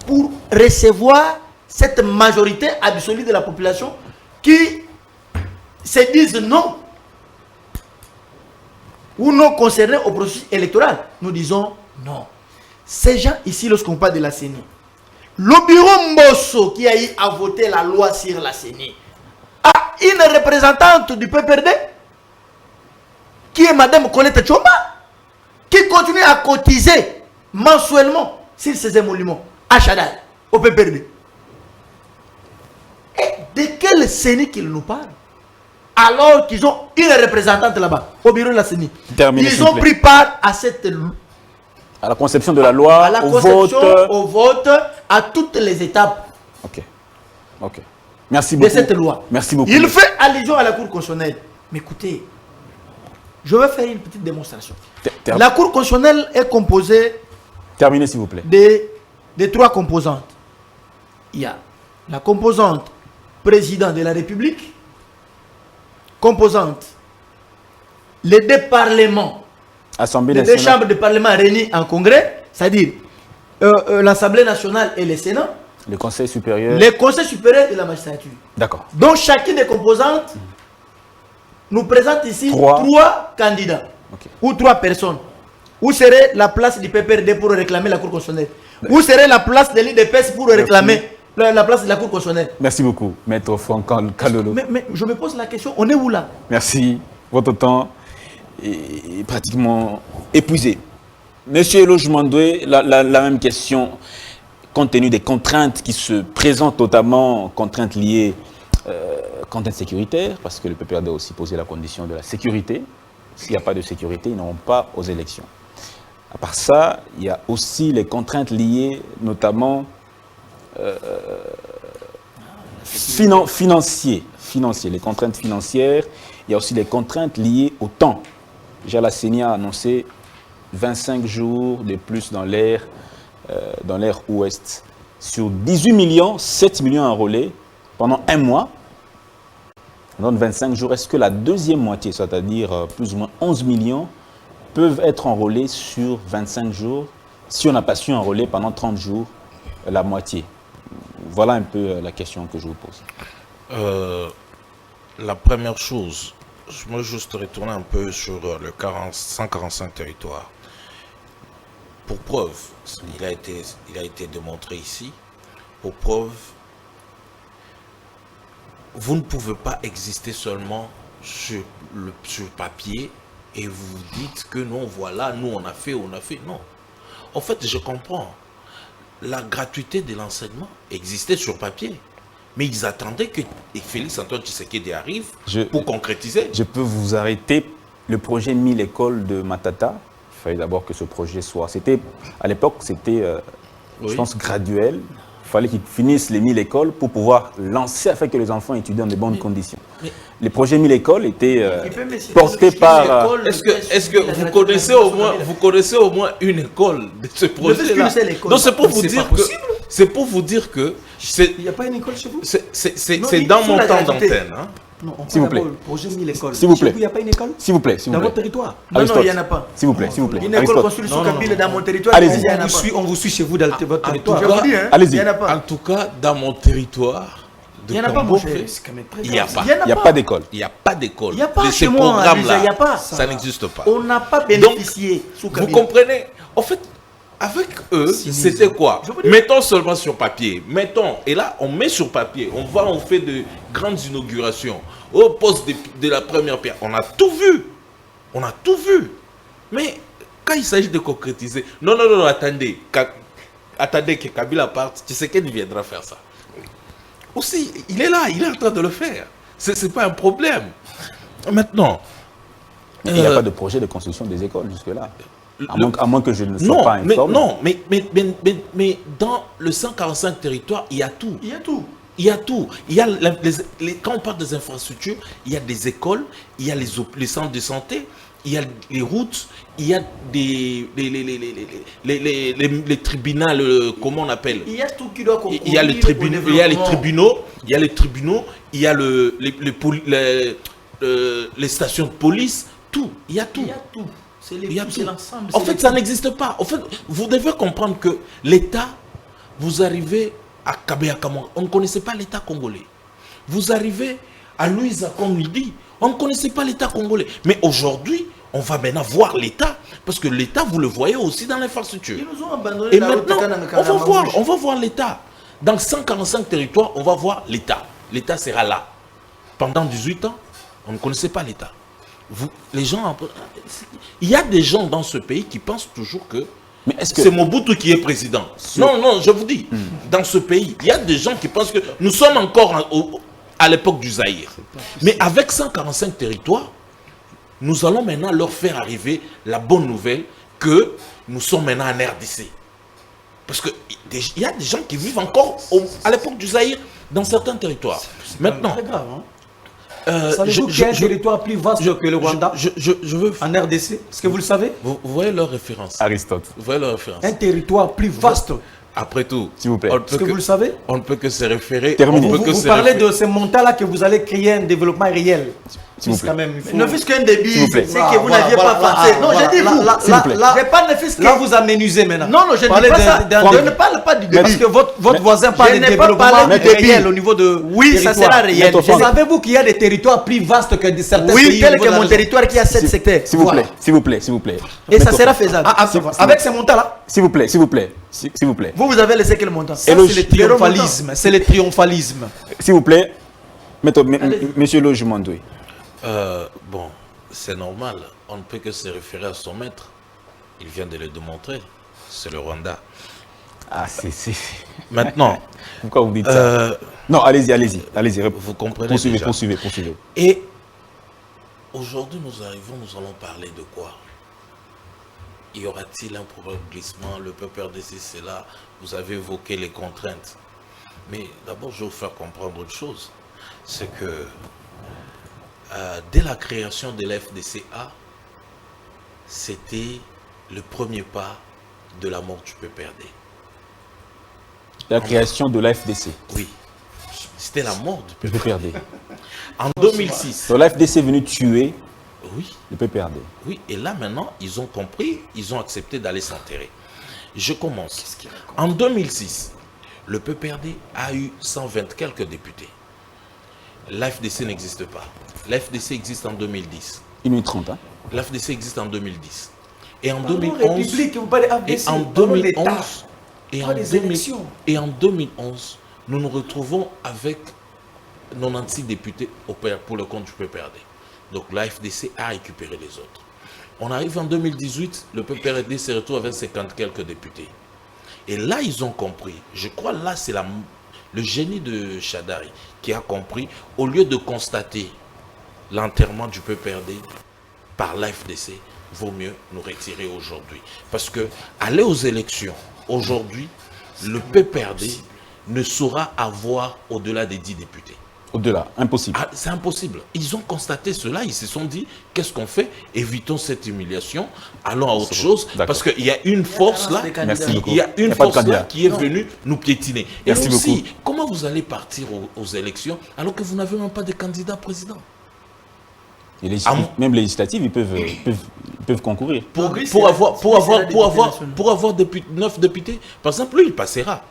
[SPEAKER 5] pour recevoir cette majorité absolue de la population qui se disent non ou non concernés au processus électoral? Nous disons non. Ces gens ici, lorsqu'on parle de la CENI, le bureau Mbosso qui a eu à voter la loi sur la CENI a une représentante du PPRD qui est Madame Colette Tchomba, qui continue à cotiser mensuellement sur ses émoluments à Chadal, au PPRD. Et de quelle CENI qu'ils nous parlent? Alors qu'ils ont une représentante là-bas, au bureau de la CENI. Ils ont pris part à cette...
[SPEAKER 2] À la conception de la loi,
[SPEAKER 5] à la au vote, à toutes les étapes.
[SPEAKER 2] Ok. Ok. Merci beaucoup.
[SPEAKER 5] De cette loi.
[SPEAKER 2] Merci beaucoup.
[SPEAKER 5] Il fait allusion à la Cour constitutionnelle. Mais écoutez, je vais faire une petite démonstration. La Cour constitutionnelle est composée...
[SPEAKER 2] Terminez s'il vous plaît.
[SPEAKER 5] De trois composantes. Il y a la composante président de la République, composante les deux parlements,
[SPEAKER 2] Assemblée
[SPEAKER 5] les
[SPEAKER 2] nationale.
[SPEAKER 5] deux chambres de parlement réunies en congrès, c'est-à-dire l'Assemblée nationale et le Sénat,
[SPEAKER 2] Le Conseil supérieur.
[SPEAKER 5] les conseils supérieurs de la magistrature.
[SPEAKER 2] D'accord.
[SPEAKER 5] Donc chacune des composantes nous présente ici
[SPEAKER 2] Trois.
[SPEAKER 5] 3 candidats
[SPEAKER 2] Ok.
[SPEAKER 5] ou 3 personnes. Où serait la place du PPRD pour réclamer la Cour constitutionnelle? Où serait la place de l'IDPS pour réclamer la place de la Cour constitutionnelle?
[SPEAKER 2] Merci beaucoup, Maître Franck Kalolo.
[SPEAKER 5] Mais je me pose la question, on est où là?
[SPEAKER 2] Merci. Votre temps est pratiquement épuisé. Monsieur Lojmandoué, la même question, compte tenu des contraintes qui se présentent, notamment contraintes liées, contraintes sécuritaires, parce que le PPRD a aussi posé la condition de la sécurité. S'il n'y a pas de sécurité, ils n'auront pas aux élections. À part ça, il y a aussi les contraintes liées, notamment financières, les contraintes financières. Il y a aussi les contraintes liées au temps. Déjà, la CENI a annoncé 25 jours de plus dans l'ère ouest. Sur 18 millions, 7 millions enrôlés pendant un mois. Dans 25 jours, est-ce que la deuxième moitié, c'est-à-dire plus ou moins 11 millions, peuvent être enrôlés sur 25 jours si on n'a pas su enrôler pendant 30 jours la moitié? Voilà un peu la question que je vous pose.
[SPEAKER 4] La première chose, je veux juste retourner un peu sur le 145 territoires. Pour preuve, il a été démontré ici, pour preuve, vous ne pouvez pas exister seulement sur papier et vous dites que non, voilà, nous on a fait. Non. En fait, je comprends. La gratuité de l'enseignement existait sur papier. Mais ils attendaient que Félix-Antoine Tshisekedi arrive pour concrétiser.
[SPEAKER 2] Je peux vous arrêter. Le projet 1000 écoles de Matata, il fallait d'abord que ce projet soit... À l'époque, c'était, je pense, graduel. Il fallait qu'ils finissent les 1000 écoles pour pouvoir lancer afin que les enfants étudient dans de bonnes conditions. Les projets 1000 écoles étaient portés par...
[SPEAKER 4] Est-ce que vous connaissez au moins une école de ce projet-là? Non, c'est pour vous dire que... C'est pour vous dire que...
[SPEAKER 3] Il n'y a pas une école chez vous?
[SPEAKER 4] C'est dans mon temps d'antenne. Hein.
[SPEAKER 3] Non,
[SPEAKER 2] s'il vous plaît.
[SPEAKER 3] Le projet 1000 écoles.
[SPEAKER 2] S'il vous plaît.
[SPEAKER 3] Chez vous, il n'y a pas une école?
[SPEAKER 2] S'il vous plaît.
[SPEAKER 3] Dans votre territoire?
[SPEAKER 5] Non, il n'y en a pas.
[SPEAKER 2] S'il vous plaît, s'il vous plaît.
[SPEAKER 5] Une école construite sous Kabila dans mon territoire,
[SPEAKER 2] Allez-y.
[SPEAKER 5] il n'y en a pas.
[SPEAKER 3] On vous suit chez vous dans votre territoire.
[SPEAKER 5] Je vous dis, hein,
[SPEAKER 2] Allez-y.
[SPEAKER 5] il n'y en a pas.
[SPEAKER 4] En tout cas, dans mon territoire,
[SPEAKER 5] Il n'y en a pas, mon cher.
[SPEAKER 4] il n'y a pas.
[SPEAKER 2] Il n'y a pas d'école.
[SPEAKER 4] Il n'y a pas d'école.
[SPEAKER 5] Il n'y a pas
[SPEAKER 4] De
[SPEAKER 5] chez
[SPEAKER 4] ces
[SPEAKER 5] moi,
[SPEAKER 4] programmes-là,
[SPEAKER 5] il n'y a pas.
[SPEAKER 4] ça n'existe pas.
[SPEAKER 5] On n'a pas bénéficié sous
[SPEAKER 4] Vous
[SPEAKER 5] Kabila.
[SPEAKER 4] comprenez? En fait, avec eux, c'était quoi? Mettons seulement sur papier. Mettons, et là, on met sur papier. On fait de grandes inaugurations. Au poste de la première pierre. On a tout vu. On a tout vu. Mais quand il s'agit de concrétiser... Non, attendez. Attendez que Kabila parte. Tu sais qu'il viendra faire ça. Aussi, il est là. Il est en train de le faire. C'est pas un problème. Maintenant...
[SPEAKER 2] Il n'y a pas de projet de construction des écoles jusque-là. À moins que je ne sois pas informé.
[SPEAKER 4] Mais dans le 145 territoires, il y a tout.
[SPEAKER 5] Il y a tout.
[SPEAKER 4] Il y a tout. Il y a quand on parle des infrastructures, il y a des écoles, il y a les centres de santé, il y a les routes, il y a les tribunaux, comment on appelle?
[SPEAKER 5] Il y a tout qui doit concourir.
[SPEAKER 4] Il y a les tribunaux, il y a les stations de police, tout. Il y a tout.
[SPEAKER 5] Il y a tout. C'est l'ensemble.
[SPEAKER 4] En fait, ça n'existe pas. En fait, vous devez comprendre que l'État, vous arrivez à Kabea-Kamon, on ne connaissait pas l'État congolais. Vous arrivez à Louisa, comme il dit, on ne connaissait pas l'État congolais. Mais aujourd'hui, on va maintenant voir l'État, parce que l'État, vous le voyez aussi dans l'infrastructure.
[SPEAKER 5] Ils nous ont abandonné.
[SPEAKER 4] Et maintenant, on va voir l'État. Dans 145 territoires, on va voir l'État. L'État sera là. Pendant 18 ans, on ne connaissait pas l'État. Les gens, il y a des gens dans ce pays qui pensent toujours que c'est Mobutu qui est président. Non, je vous dis, dans ce pays, il y a des gens qui pensent que nous sommes encore à l'époque du Zaïre. Mais avec 145 territoires, nous allons maintenant leur faire arriver la bonne nouvelle que nous sommes maintenant en RDC. Parce qu'il y a des gens qui vivent encore à l'époque du Zaïre dans certains territoires. Maintenant,
[SPEAKER 3] c'est grave, hein? Savez-vous qu'il y a un territoire plus vaste que le Rwanda
[SPEAKER 4] je veux...
[SPEAKER 3] en RDC? Est-ce que vous le savez?
[SPEAKER 4] Vous voyez leur référence.
[SPEAKER 2] Aristote.
[SPEAKER 4] Vous voyez leur référence.
[SPEAKER 3] Un territoire plus vaste.
[SPEAKER 4] Après tout,
[SPEAKER 2] s'il vous plaît.
[SPEAKER 3] Est-ce que vous le savez?
[SPEAKER 4] On ne peut que se référer.
[SPEAKER 3] Vous parlez de ces montants-là que vous allez créer un développement réel.
[SPEAKER 2] S'il vous plaît.
[SPEAKER 3] Quand même, il faut...
[SPEAKER 5] Ne fût-ce qu'un débit,
[SPEAKER 2] S'il vous plaît.
[SPEAKER 5] c'est que vous n'aviez pas pensé. Non, j'ai dit vous.
[SPEAKER 2] S'il vous plaît.
[SPEAKER 5] J'ai pas ne fût-ce que...
[SPEAKER 3] Là, vous aménusez maintenant.
[SPEAKER 5] Non, je ne dis
[SPEAKER 3] Parlez
[SPEAKER 5] pas ça.
[SPEAKER 3] d'un-
[SPEAKER 5] Je ne parle pas du
[SPEAKER 3] Parce
[SPEAKER 5] débit.
[SPEAKER 3] que votre voisin parle
[SPEAKER 5] Je
[SPEAKER 3] de
[SPEAKER 5] n'ai pas
[SPEAKER 3] développement
[SPEAKER 5] parlé du débit.
[SPEAKER 3] réel au niveau de
[SPEAKER 5] Oui, ça
[SPEAKER 3] territoire.
[SPEAKER 5] sera réel.
[SPEAKER 2] Maître Franck.
[SPEAKER 3] Savez-vous qu'il y a des territoires plus vastes que de certains
[SPEAKER 5] Oui,
[SPEAKER 3] pays au
[SPEAKER 5] tel
[SPEAKER 3] niveau
[SPEAKER 5] que
[SPEAKER 3] de la
[SPEAKER 5] mon
[SPEAKER 3] région.
[SPEAKER 5] territoire qui a 7 secteurs.
[SPEAKER 2] S'il vous
[SPEAKER 5] Voilà.
[SPEAKER 2] plaît, s'il vous plaît, s'il vous plaît.
[SPEAKER 5] Et ça
[SPEAKER 2] Maître
[SPEAKER 5] sera
[SPEAKER 2] Franck.
[SPEAKER 5] faisable.
[SPEAKER 3] Avec ces montants-là,
[SPEAKER 2] S'il vous plaît, s'il vous plaît, s'il vous plaît.
[SPEAKER 5] Vous avez laissé quel montant?
[SPEAKER 3] ça,
[SPEAKER 2] Éloge.
[SPEAKER 3] c'est le triomphalisme. C'est le triomphalisme.
[SPEAKER 2] S'il vous plaît, Monsieur Loge Mandoui.
[SPEAKER 4] Bon, c'est normal. On ne peut que se référer à son maître. Il vient de le démontrer. C'est le Rwanda.
[SPEAKER 2] Ah, c'est...
[SPEAKER 4] Maintenant,
[SPEAKER 2] Pourquoi vous dites ça? Non, allez-y.
[SPEAKER 4] vous comprenez
[SPEAKER 2] Poursuivez,
[SPEAKER 4] déjà.
[SPEAKER 2] poursuivez.
[SPEAKER 4] Et aujourd'hui, nous allons parler de quoi? Y aura-t-il un probable glissement? Le peuple RDC, c'est là. Vous avez évoqué les contraintes. Mais d'abord, je vais vous faire comprendre une chose. C'est que dès la création de la FDCA, c'était le premier pas de la mort du PPRD.
[SPEAKER 2] La création de la FDC.
[SPEAKER 4] Oui, c'était la mort du
[SPEAKER 2] Le
[SPEAKER 4] PPRD.
[SPEAKER 2] PPRD.
[SPEAKER 4] En 2006,
[SPEAKER 2] Donc la FDC est venue tuer
[SPEAKER 4] oui,
[SPEAKER 2] le PPRD.
[SPEAKER 4] oui, et là maintenant, ils ont compris, ils ont accepté d'aller s'enterrer. Je commence. En 2006, le PPRD a eu 120 quelques députés. L'AFDC n'existe pas. L'AFDC existe en 2010.
[SPEAKER 2] 1h30, hein.
[SPEAKER 4] L'AFDC existe en 2010. Et en
[SPEAKER 3] Pardon,
[SPEAKER 4] 2011,
[SPEAKER 3] République, vous parlez
[SPEAKER 4] et
[SPEAKER 3] AFDC,
[SPEAKER 4] en
[SPEAKER 3] pardon, l'État.
[SPEAKER 4] 2011, et en,
[SPEAKER 3] Pas des
[SPEAKER 4] 2000
[SPEAKER 3] élections.
[SPEAKER 4] et en 2011, nous nous retrouvons avec 96 députés pour le compte du PPRD. Donc l'AFDC a récupéré les autres. On arrive en 2018, le PPRD se retrouve avec 50 quelques députés. Et là, ils ont compris. Je crois là, c'est le génie de Shadari qui a compris, au lieu de constater l'enterrement du PPRD par l'AFDC, vaut mieux nous retirer aujourd'hui. Parce que aller aux élections, aujourd'hui, le PPRD ne saura avoir au-delà des 10 députés.
[SPEAKER 2] Au-delà, impossible.
[SPEAKER 4] Ah, c'est impossible. Ils ont constaté cela, ils se sont dit, qu'est-ce qu'on fait? Évitons cette humiliation, allons à autre chose,
[SPEAKER 2] D'accord.
[SPEAKER 4] parce qu'il y a une force là,
[SPEAKER 2] Merci beaucoup.
[SPEAKER 4] il y a une
[SPEAKER 2] Il y a pas de
[SPEAKER 4] force là
[SPEAKER 2] candidat.
[SPEAKER 4] qui est venue nous piétiner. Et
[SPEAKER 2] Merci
[SPEAKER 4] aussi,
[SPEAKER 2] beaucoup.
[SPEAKER 4] comment vous allez partir aux élections alors que vous n'avez même pas de candidat président?
[SPEAKER 2] Même législatives, ils peuvent concourir.
[SPEAKER 4] Pour avoir 9 députés, par exemple, lui, il passera.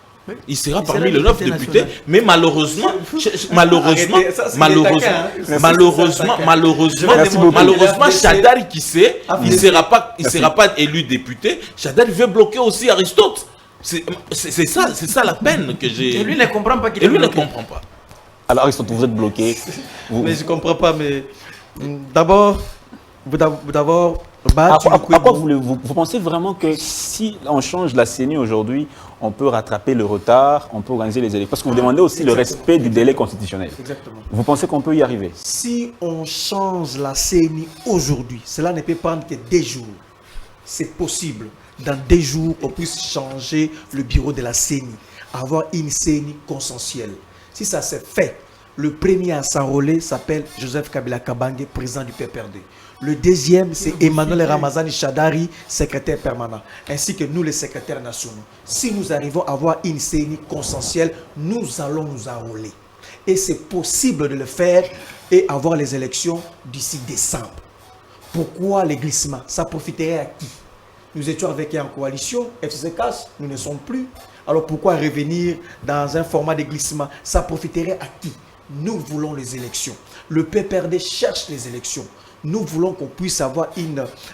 [SPEAKER 4] Il sera
[SPEAKER 5] Il
[SPEAKER 4] parmi
[SPEAKER 5] sera
[SPEAKER 4] les 9
[SPEAKER 5] député
[SPEAKER 4] députés,
[SPEAKER 5] national.
[SPEAKER 4] mais malheureusement,
[SPEAKER 3] Arrêtez, ça, c'est des taquins, hein.
[SPEAKER 2] Merci beaucoup.
[SPEAKER 4] malheureusement, Shadari qui sait, il
[SPEAKER 3] Merci.
[SPEAKER 4] ne sera pas élu député. Shadari veut bloquer aussi Aristote. C'est ça la peine que j'ai.
[SPEAKER 5] Et lui ne comprend pas qu'il
[SPEAKER 4] Et
[SPEAKER 5] est
[SPEAKER 4] lui ne
[SPEAKER 5] bloqué.
[SPEAKER 4] comprend pas.
[SPEAKER 2] Alors, Aristote, vous êtes bloqué.
[SPEAKER 3] Mais je comprends pas, mais d'abord,
[SPEAKER 2] À quoi vous pensez vraiment que si on change la CENI aujourd'hui, on peut rattraper le retard, on peut organiser les élections? Parce que vous demandez aussi le respect du délai constitutionnel.
[SPEAKER 3] Exactement.
[SPEAKER 2] Vous pensez qu'on peut y arriver?
[SPEAKER 3] Si on change la CENI aujourd'hui, cela ne peut prendre que des jours. C'est possible. Dans des jours, on puisse changer le bureau de la CENI, avoir une CENI consensuelle. Si ça s'est fait, le premier à s'enrôler s'appelle Joseph Kabila Kabange, président du PPRD. Le deuxième, c'est Emmanuel Ramazani Shadari, secrétaire permanent, ainsi que nous, les secrétaires nationaux. Si nous arrivons à avoir une CENI consensuelle, nous allons nous enrôler. Et c'est possible de le faire et avoir les élections d'ici décembre. Pourquoi les glissements? Ça profiterait à qui? Nous étions avec eux en coalition, FCC casse, nous ne sommes plus. Alors pourquoi revenir dans un format de glissement? Ça profiterait à qui? Nous voulons les élections. Le PPRD cherche les élections. Nous voulons qu'on puisse avoir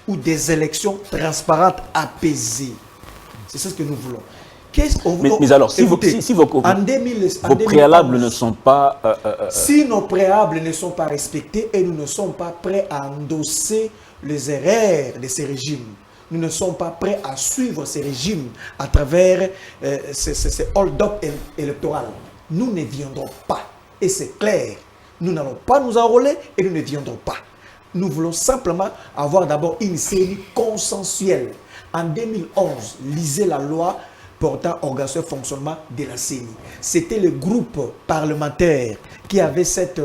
[SPEAKER 3] des élections transparentes, apaisées. C'est ce que nous voulons.
[SPEAKER 2] Mais alors, si vos préalables ne sont pas...
[SPEAKER 3] Si nos préalables ne sont pas respectés et nous ne sommes pas prêts à endosser les erreurs de ces régimes, nous ne sommes pas prêts à suivre ces régimes à travers ces hold-up électoraux, nous ne viendrons pas. Et c'est clair, nous n'allons pas nous enrôler et nous ne viendrons pas. Nous voulons simplement avoir d'abord une série consensuelle. En 2011, lisez la loi portant organisation et fonctionnement de la CENI. C'était le groupe parlementaire qui avait cette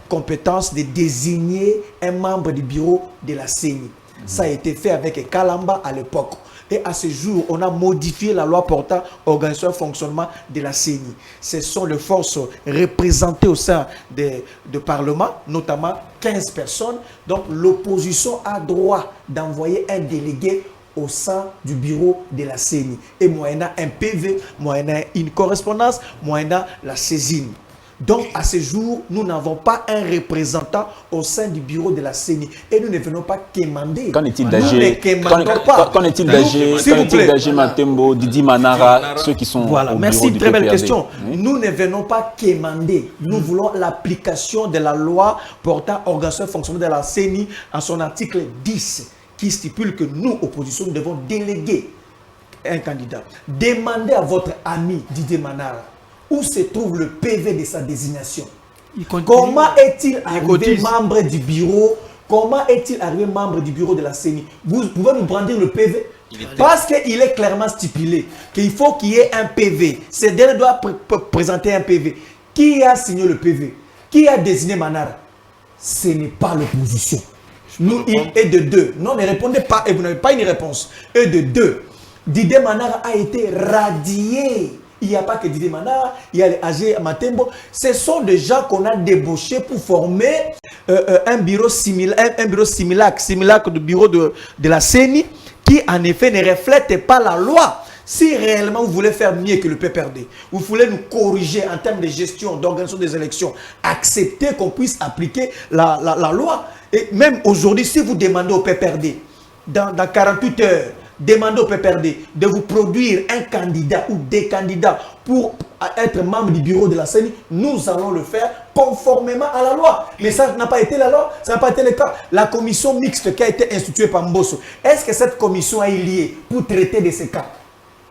[SPEAKER 3] compétence de désigner un membre du bureau de la CENI. Ça a été fait avec Kalamba à l'époque. Et à ce jour, on a modifié la loi portant organisation et fonctionnement de la CENI. Ce sont les forces représentées au sein du Parlement, notamment 15 personnes. Donc l'opposition a droit d'envoyer un délégué au sein du bureau de la CENI. Et moyennant un PV, moyennant une correspondance, moyennant la saisine. Donc, à ce jour, nous n'avons pas un représentant au sein du bureau de la CENI. Et nous ne venons pas quémander.
[SPEAKER 2] Qu'en est-il d'AG Qu'en est-il d'AG Matembo, Didi Manara, ceux qui sont
[SPEAKER 3] voilà,
[SPEAKER 2] au
[SPEAKER 3] merci,
[SPEAKER 2] bureau du
[SPEAKER 3] très belle
[SPEAKER 2] PPRD.
[SPEAKER 3] question. Oui. Nous ne venons pas quémander. Nous voulons l'application de la loi portant organisation et fonctionnement de la CENI en son article 10 qui stipule que nous, opposition, nous devons déléguer un candidat. Demandez à votre ami Didier Manara où se trouve le PV de sa désignation. Comment est-il arrivé membre du bureau? Comment est-il arrivé membre du bureau de la CENI? Vous pouvez nous brandir le PV? Parce qu'il est clairement stipulé qu'il faut qu'il y ait un PV. Ce dernier doit présenter un PV. Qui a signé le PV? Qui a désigné Manara? Ce n'est pas l'opposition. Nous, il est de deux. Non, ne répondez pas et vous n'avez pas une réponse. Et de deux. Didier Manara a été radié. Il n'y a pas que Didier Manara, il y a les AG Matembo. Ce sont des gens qu'on a débauchés pour former un bureau similaire, simulacre du bureau de la CENI, qui en effet ne reflète pas la loi. Si réellement vous voulez faire mieux que le PPRD, vous voulez nous corriger en termes de gestion, d'organisation des élections, accepter qu'on puisse appliquer la loi. Et même aujourd'hui, si vous demandez au PPRD, dans 48 heures, demandez au PPRD de vous produire un candidat ou des candidats pour être membre du bureau de la CENI, nous allons le faire conformément à la loi. Mais ça n'a pas été la loi, ça n'a pas été le cas. La commission mixte qui a été instituée par Mbosso, est-ce que cette commission a eu lieu pour traiter de ces cas?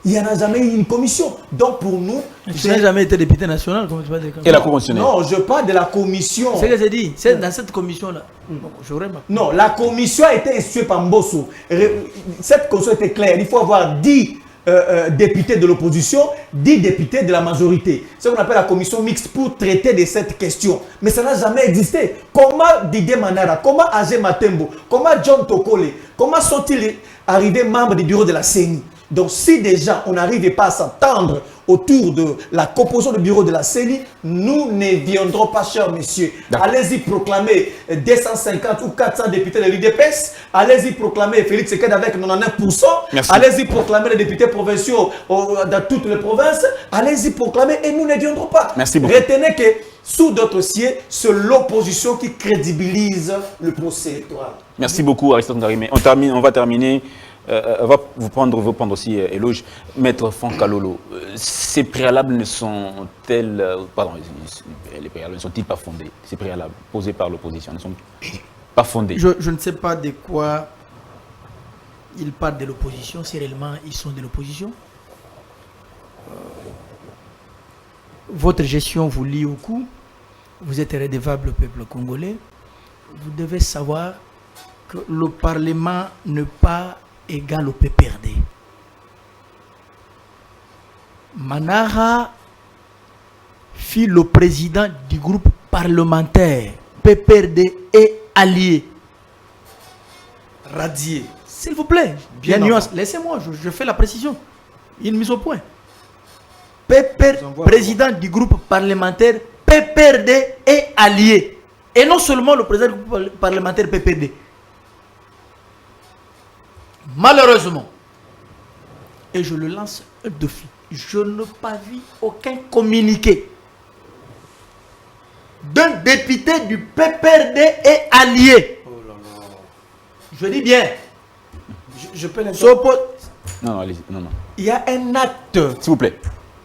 [SPEAKER 3] Il n'y en a jamais eu une commission. Donc pour nous...
[SPEAKER 5] Tu n'as jamais été député national, comment tu vas dire?
[SPEAKER 2] Et la conventionnelle?
[SPEAKER 3] Non, je parle de la commission.
[SPEAKER 5] C'est ce que j'ai dit. C'est dans cette commission-là.
[SPEAKER 3] Non, la commission a été instituée par Mbosso. Cette commission était claire. Il faut avoir 10 députés de l'opposition, 10 députés de la majorité. C'est ce qu'on appelle la commission mixte pour traiter de cette question. Mais ça n'a jamais existé. Comment Didier Manara, comment AG Matembo, comment John Tokole, comment sont-ils arrivés membres du bureau de la CENI? Donc si déjà on n'arrivait pas à s'entendre autour de la composition du bureau de la CENI, nous ne viendrons pas, chers messieurs. Allez-y proclamer 250 ou 400 députés de l'UDPS. Allez-y proclamer Félix Seked avec 99%. Allez-y proclamer les députés provinciaux dans toutes les provinces. Allez-y proclamer et nous ne viendrons pas.
[SPEAKER 2] Merci beaucoup.
[SPEAKER 3] Retenez que sous d'autres dossiers, c'est l'opposition qui crédibilise le procès électoral.
[SPEAKER 2] Merci beaucoup, Aristote Ndarimé. On va terminer. Va vous prendre aussi éloge. Maître Franck Kalolo, ces préalables ne sont-elles, les préalables ne sont-ils pas fondés? Ces préalables posés par l'opposition ne sont pas fondés?
[SPEAKER 5] Je ne sais pas de quoi ils parlent de l'opposition, si réellement ils sont de l'opposition. Votre gestion vous lie au cou. Vous êtes redevable au peuple congolais. Vous devez savoir que le Parlement n'est pas égal au PPRD. Manara fut le président du groupe parlementaire PPRD et allié. Radié. S'il vous plaît, bien nuance. Laissez-moi, je fais la précision. Une mise au point. Président du groupe parlementaire PPRD et allié. Et non seulement le président du groupe parlementaire PPRD. Malheureusement, et je le lance un défi, je n'ai pas vu aucun communiqué d'un député du PPRD et allié. Oh là là. Je dis bien.
[SPEAKER 3] Je peux
[SPEAKER 2] Non, allez-y. Non.
[SPEAKER 3] Il y a un acte.
[SPEAKER 2] S'il vous plaît.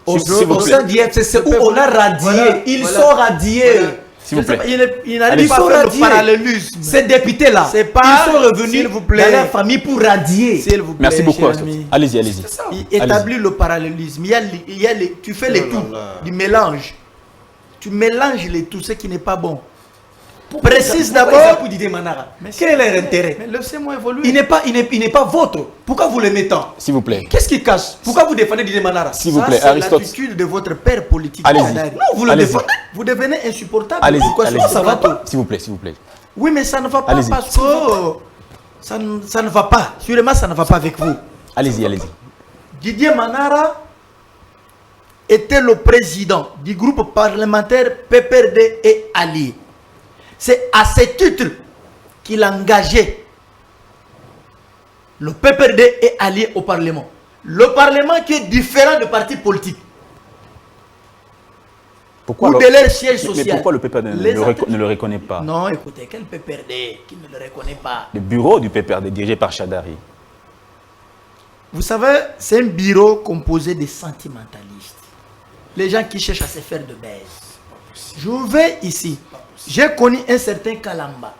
[SPEAKER 3] Au sein du FCC où on a radié. Voilà, ils sont radiés. Voilà.
[SPEAKER 2] S'il vous plaît.
[SPEAKER 5] Il n'arrive pas à faire le parallélisme.
[SPEAKER 3] Ces députés-là, ils sont revenus dans leur famille pour radier.
[SPEAKER 2] Merci beaucoup. Allez-y.
[SPEAKER 5] Il établit le parallélisme. Tu fais les tout du mélange. Tu mélanges les tout, ce qui n'est pas bon. Précise d'abord. Quel est leur intérêt? Laissez-moi évoluer.
[SPEAKER 3] Il n'est pas vôtre. Pourquoi vous le mettez?
[SPEAKER 2] S'il vous plaît.
[SPEAKER 3] Qu'est-ce qui cache? Pourquoi vous défendez Didier Manara?
[SPEAKER 2] S'il vous plaît,
[SPEAKER 5] c'est l'attitude de votre père politique.
[SPEAKER 2] Allez-y.
[SPEAKER 3] Non, vous le défendez.
[SPEAKER 5] Vous devenez insupportable.
[SPEAKER 2] Allez-y.
[SPEAKER 3] Ça va pas.
[SPEAKER 2] S'il vous plaît.
[SPEAKER 5] Oui, mais ça ne va pas parce que ça ne va pas. Sûrement, ça ne va pas avec vous.
[SPEAKER 2] Allez-y, allez-y.
[SPEAKER 5] Didier Manara était le président du groupe parlementaire PPRD et alliés. C'est à ce titre qu'il a engagé le PPRD et alliés au Parlement. Le Parlement qui est différent de partis politiques.
[SPEAKER 2] Pourquoi
[SPEAKER 5] ou de leur siège social.
[SPEAKER 2] Mais pourquoi le PPRD ne le reconnaît pas?
[SPEAKER 5] Non, écoutez, quel PPRD qui ne le reconnaît pas?
[SPEAKER 2] Le bureau du PPRD dirigé par Chadari.
[SPEAKER 5] Vous savez, c'est un bureau composé de sentimentalistes. Les gens qui cherchent à se faire de baise. Je vais ici. J'ai connu un certain Kalamba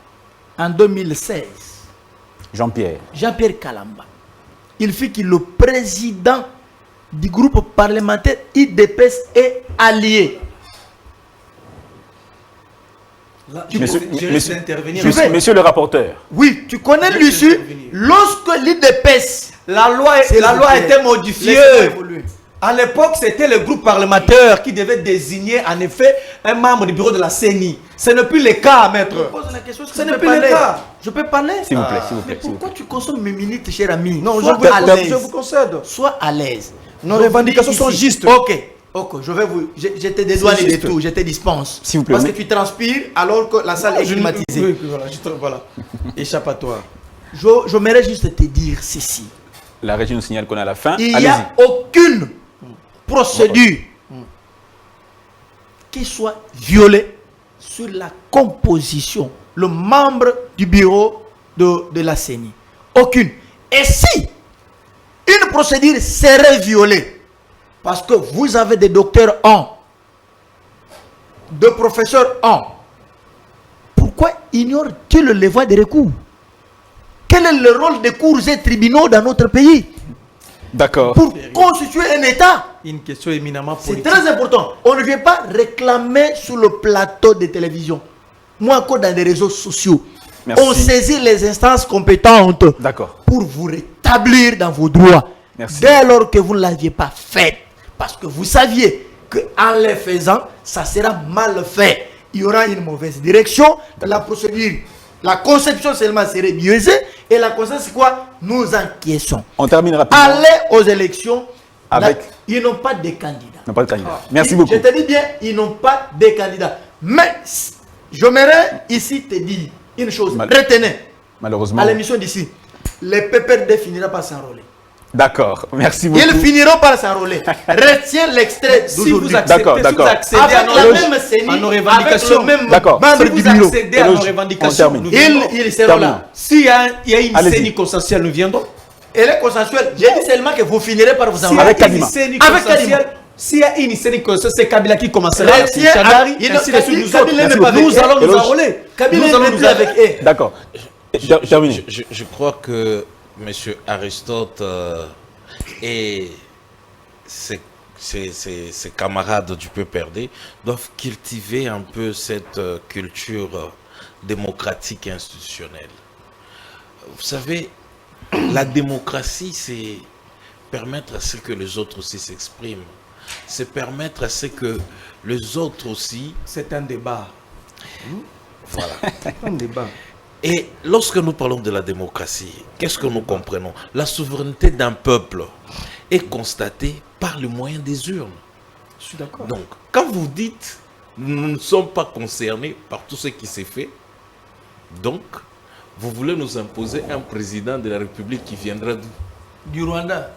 [SPEAKER 5] en 2016. Jean-Pierre Kalamba. Il fut le président du groupe parlementaire IDPS et alliés.
[SPEAKER 3] Là,
[SPEAKER 2] monsieur le rapporteur.
[SPEAKER 5] Oui, tu connais l'issue. Lorsque l'IDPS,
[SPEAKER 3] la loi a été modifiée. À l'époque, c'était le groupe parlementaire qui devait désigner en effet un membre du bureau de la CENI. Ce n'est plus le cas, maître.
[SPEAKER 5] Je pose la question,
[SPEAKER 3] ce n'est plus le cas.
[SPEAKER 5] Je peux parler?
[SPEAKER 2] S'il vous plaît, s'il vous plaît.
[SPEAKER 5] Mais pourquoi tu consommes mes minutes, cher ami?
[SPEAKER 3] Non, je vous concède.
[SPEAKER 5] Sois à l'aise.
[SPEAKER 3] Nos revendications sont justes.
[SPEAKER 5] Ok, je te dédouane de tout, je te dispense.
[SPEAKER 2] S'il vous plaît.
[SPEAKER 5] Parce que tu transpires alors que la salle est climatisée.
[SPEAKER 3] Oui, voilà. Échappatoire.
[SPEAKER 5] Je m'aimerais juste te dire ceci.
[SPEAKER 2] La régie nous signale qu'on est à la fin.
[SPEAKER 5] Il n'y a aucune procédure qui soit violée sur la composition, le membre du bureau de la CENI. Aucune. Et si une procédure serait violée, parce que vous avez des docteurs en, des professeurs en, pourquoi ignore-t-il le voies de recours? Quel est le rôle des cours et tribunaux dans notre pays?
[SPEAKER 2] D'accord.
[SPEAKER 5] Pour constituer un État.
[SPEAKER 3] Une question éminemment politique.
[SPEAKER 5] C'est très important. On ne vient pas réclamer sur le plateau de télévision. Moi, encore dans les réseaux sociaux.
[SPEAKER 2] Merci.
[SPEAKER 5] On saisit les instances compétentes.
[SPEAKER 2] D'accord.
[SPEAKER 5] Pour vous rétablir dans vos droits.
[SPEAKER 2] Merci.
[SPEAKER 5] Dès lors que vous ne l'aviez pas fait. Parce que vous saviez qu'en le faisant, ça sera mal fait. Il y aura une mauvaise direction. La procédure, la conception seulement serait biaisée. Et la conséquence, c'est quoi? Nous encaissons.
[SPEAKER 2] On termine rapidement.
[SPEAKER 5] Aller aux élections,
[SPEAKER 2] avec...
[SPEAKER 5] ils n'ont pas de candidats.
[SPEAKER 2] Ils n'ont pas de candidats. Merci beaucoup.
[SPEAKER 5] Je te dis bien, ils n'ont pas de candidats. Mais j'aimerais ici te dire une chose. Retenez.
[SPEAKER 2] Malheureusement.
[SPEAKER 5] À l'émission d'ici, les PPRD finira par s'enrôler.
[SPEAKER 2] D'accord, merci beaucoup.
[SPEAKER 5] Ils finiront par s'enrôler. Retiens l'extrait d'aujourd'hui.
[SPEAKER 2] D'accord.
[SPEAKER 5] Avec la même CENI,
[SPEAKER 3] nos revendications,
[SPEAKER 5] avec le même
[SPEAKER 2] d'accord.
[SPEAKER 5] membre
[SPEAKER 3] Si
[SPEAKER 5] du
[SPEAKER 3] vous
[SPEAKER 5] bureau.
[SPEAKER 3] accédez à nos revendications,
[SPEAKER 5] ils seront là.
[SPEAKER 3] S'il y a une CENI consensuelle, nous viendrons.
[SPEAKER 5] Elle est consensuelle. J'ai dit seulement que vous finirez par vous enrôler.
[SPEAKER 2] Avec Kadima.
[SPEAKER 3] S'il y a une CENI consensuelle, c'est Kabila qui commencera.
[SPEAKER 5] Nous allons nous enrôler. Kabila n'est plus avec eux.
[SPEAKER 2] D'accord.
[SPEAKER 4] Je crois que M. Aristote et ses camarades du PPRD doivent cultiver un peu cette culture démocratique et institutionnelle. Vous savez, la démocratie, c'est permettre à ce que les autres aussi s'expriment. C'est permettre à ce que les autres aussi...
[SPEAKER 3] C'est un débat.
[SPEAKER 4] Voilà.
[SPEAKER 3] Un débat.
[SPEAKER 4] Et lorsque nous parlons de la démocratie, qu'est-ce que nous comprenons? La souveraineté d'un peuple est constatée par le moyen des urnes.
[SPEAKER 3] Je suis d'accord.
[SPEAKER 4] Donc, quand vous dites nous ne sommes pas concernés par tout ce qui s'est fait, donc vous voulez nous imposer un président de la République qui viendra
[SPEAKER 5] du Rwanda.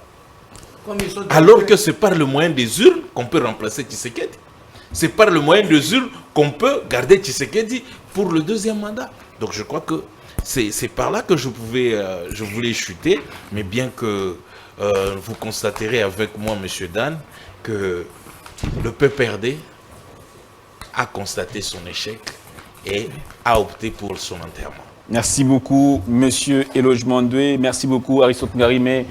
[SPEAKER 4] Alors que c'est par le moyen des urnes qu'on peut remplacer Tshisekedi. C'est par le moyen des urnes qu'on peut garder Tshisekedi pour le deuxième mandat. Donc je crois que c'est par là que je voulais chuter, mais bien que vous constaterez avec moi, M. Dan, que le PPRD a constaté son échec et a opté pour son enterrement.
[SPEAKER 2] Merci beaucoup, Monsieur Eloge Mandoué. Merci beaucoup, Aristote Ngarimé.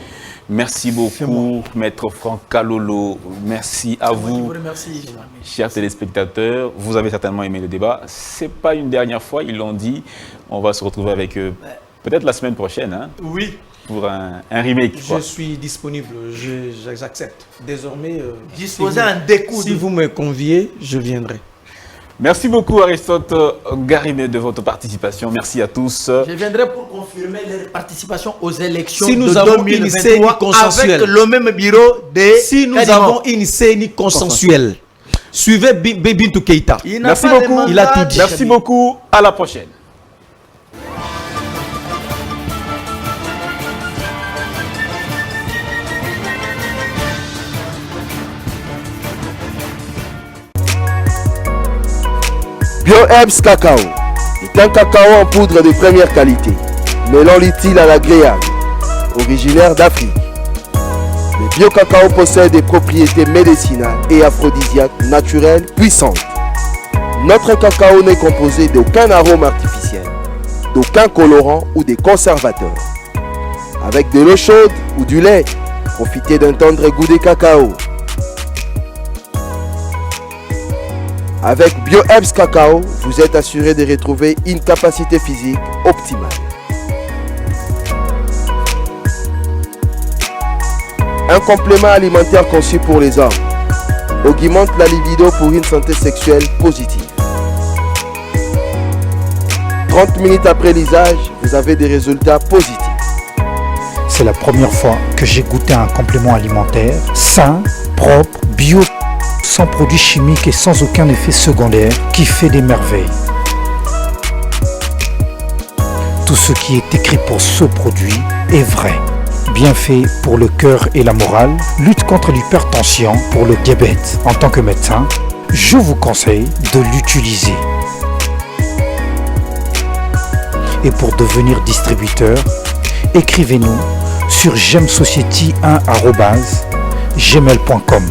[SPEAKER 2] Merci beaucoup, Maître Franck Kalolo. Merci à vous.
[SPEAKER 5] Je vous remercie,
[SPEAKER 2] chers téléspectateurs. Vous avez certainement aimé le débat. Ce n'est pas une dernière fois, ils l'ont dit. On va se retrouver avec eux peut-être la semaine prochaine. Hein,
[SPEAKER 5] oui.
[SPEAKER 2] Pour un remake.
[SPEAKER 3] Je suis disponible, j'accepte. Désormais,
[SPEAKER 5] disposé un découp.
[SPEAKER 3] Si vous me conviez, je viendrai.
[SPEAKER 2] Merci beaucoup Aristote Gariné de votre participation. Merci à tous.
[SPEAKER 5] Je viendrai pour confirmer leur participation aux élections
[SPEAKER 3] Si nous
[SPEAKER 5] de
[SPEAKER 3] avons une CENI
[SPEAKER 5] 2023
[SPEAKER 3] consensuelle.
[SPEAKER 5] avec le même bureau de
[SPEAKER 3] Si nous
[SPEAKER 5] Kadima.
[SPEAKER 3] avons une CENI consensuelle, suivez Bintou Keïta.
[SPEAKER 5] Il n'a
[SPEAKER 2] Merci
[SPEAKER 5] pas de
[SPEAKER 2] beaucoup.
[SPEAKER 5] mandat
[SPEAKER 3] Il a tout dit.
[SPEAKER 2] Merci beaucoup. À la prochaine.
[SPEAKER 6] BioHerbs Cacao est un cacao en poudre de première qualité, mêlant l'utile à l'agréable, originaire d'Afrique. Le bio-cacao possède des propriétés médicinales et aphrodisiaques naturelles puissantes. Notre cacao n'est composé d'aucun arôme artificiel, d'aucun colorant ou de conservateur. Avec de l'eau chaude ou du lait, profitez d'un tendre goût de cacao. Avec BioHerbs Cacao, vous êtes assuré de retrouver une capacité physique optimale. Un complément alimentaire conçu pour les hommes augmente la libido pour une santé sexuelle positive. 30 minutes après l'usage, vous avez des résultats positifs.
[SPEAKER 7] C'est la première fois que j'ai goûté un complément alimentaire sain, propre, bio, sans produits chimiques et sans aucun effet secondaire qui fait des merveilles. Tout ce qui est écrit pour ce produit est vrai. Bien fait pour le cœur et la morale, lutte contre l'hypertension, pour le diabète. En tant que médecin, je vous conseille de l'utiliser. Et pour devenir distributeur, écrivez-nous sur gemsociety1@gmail.com.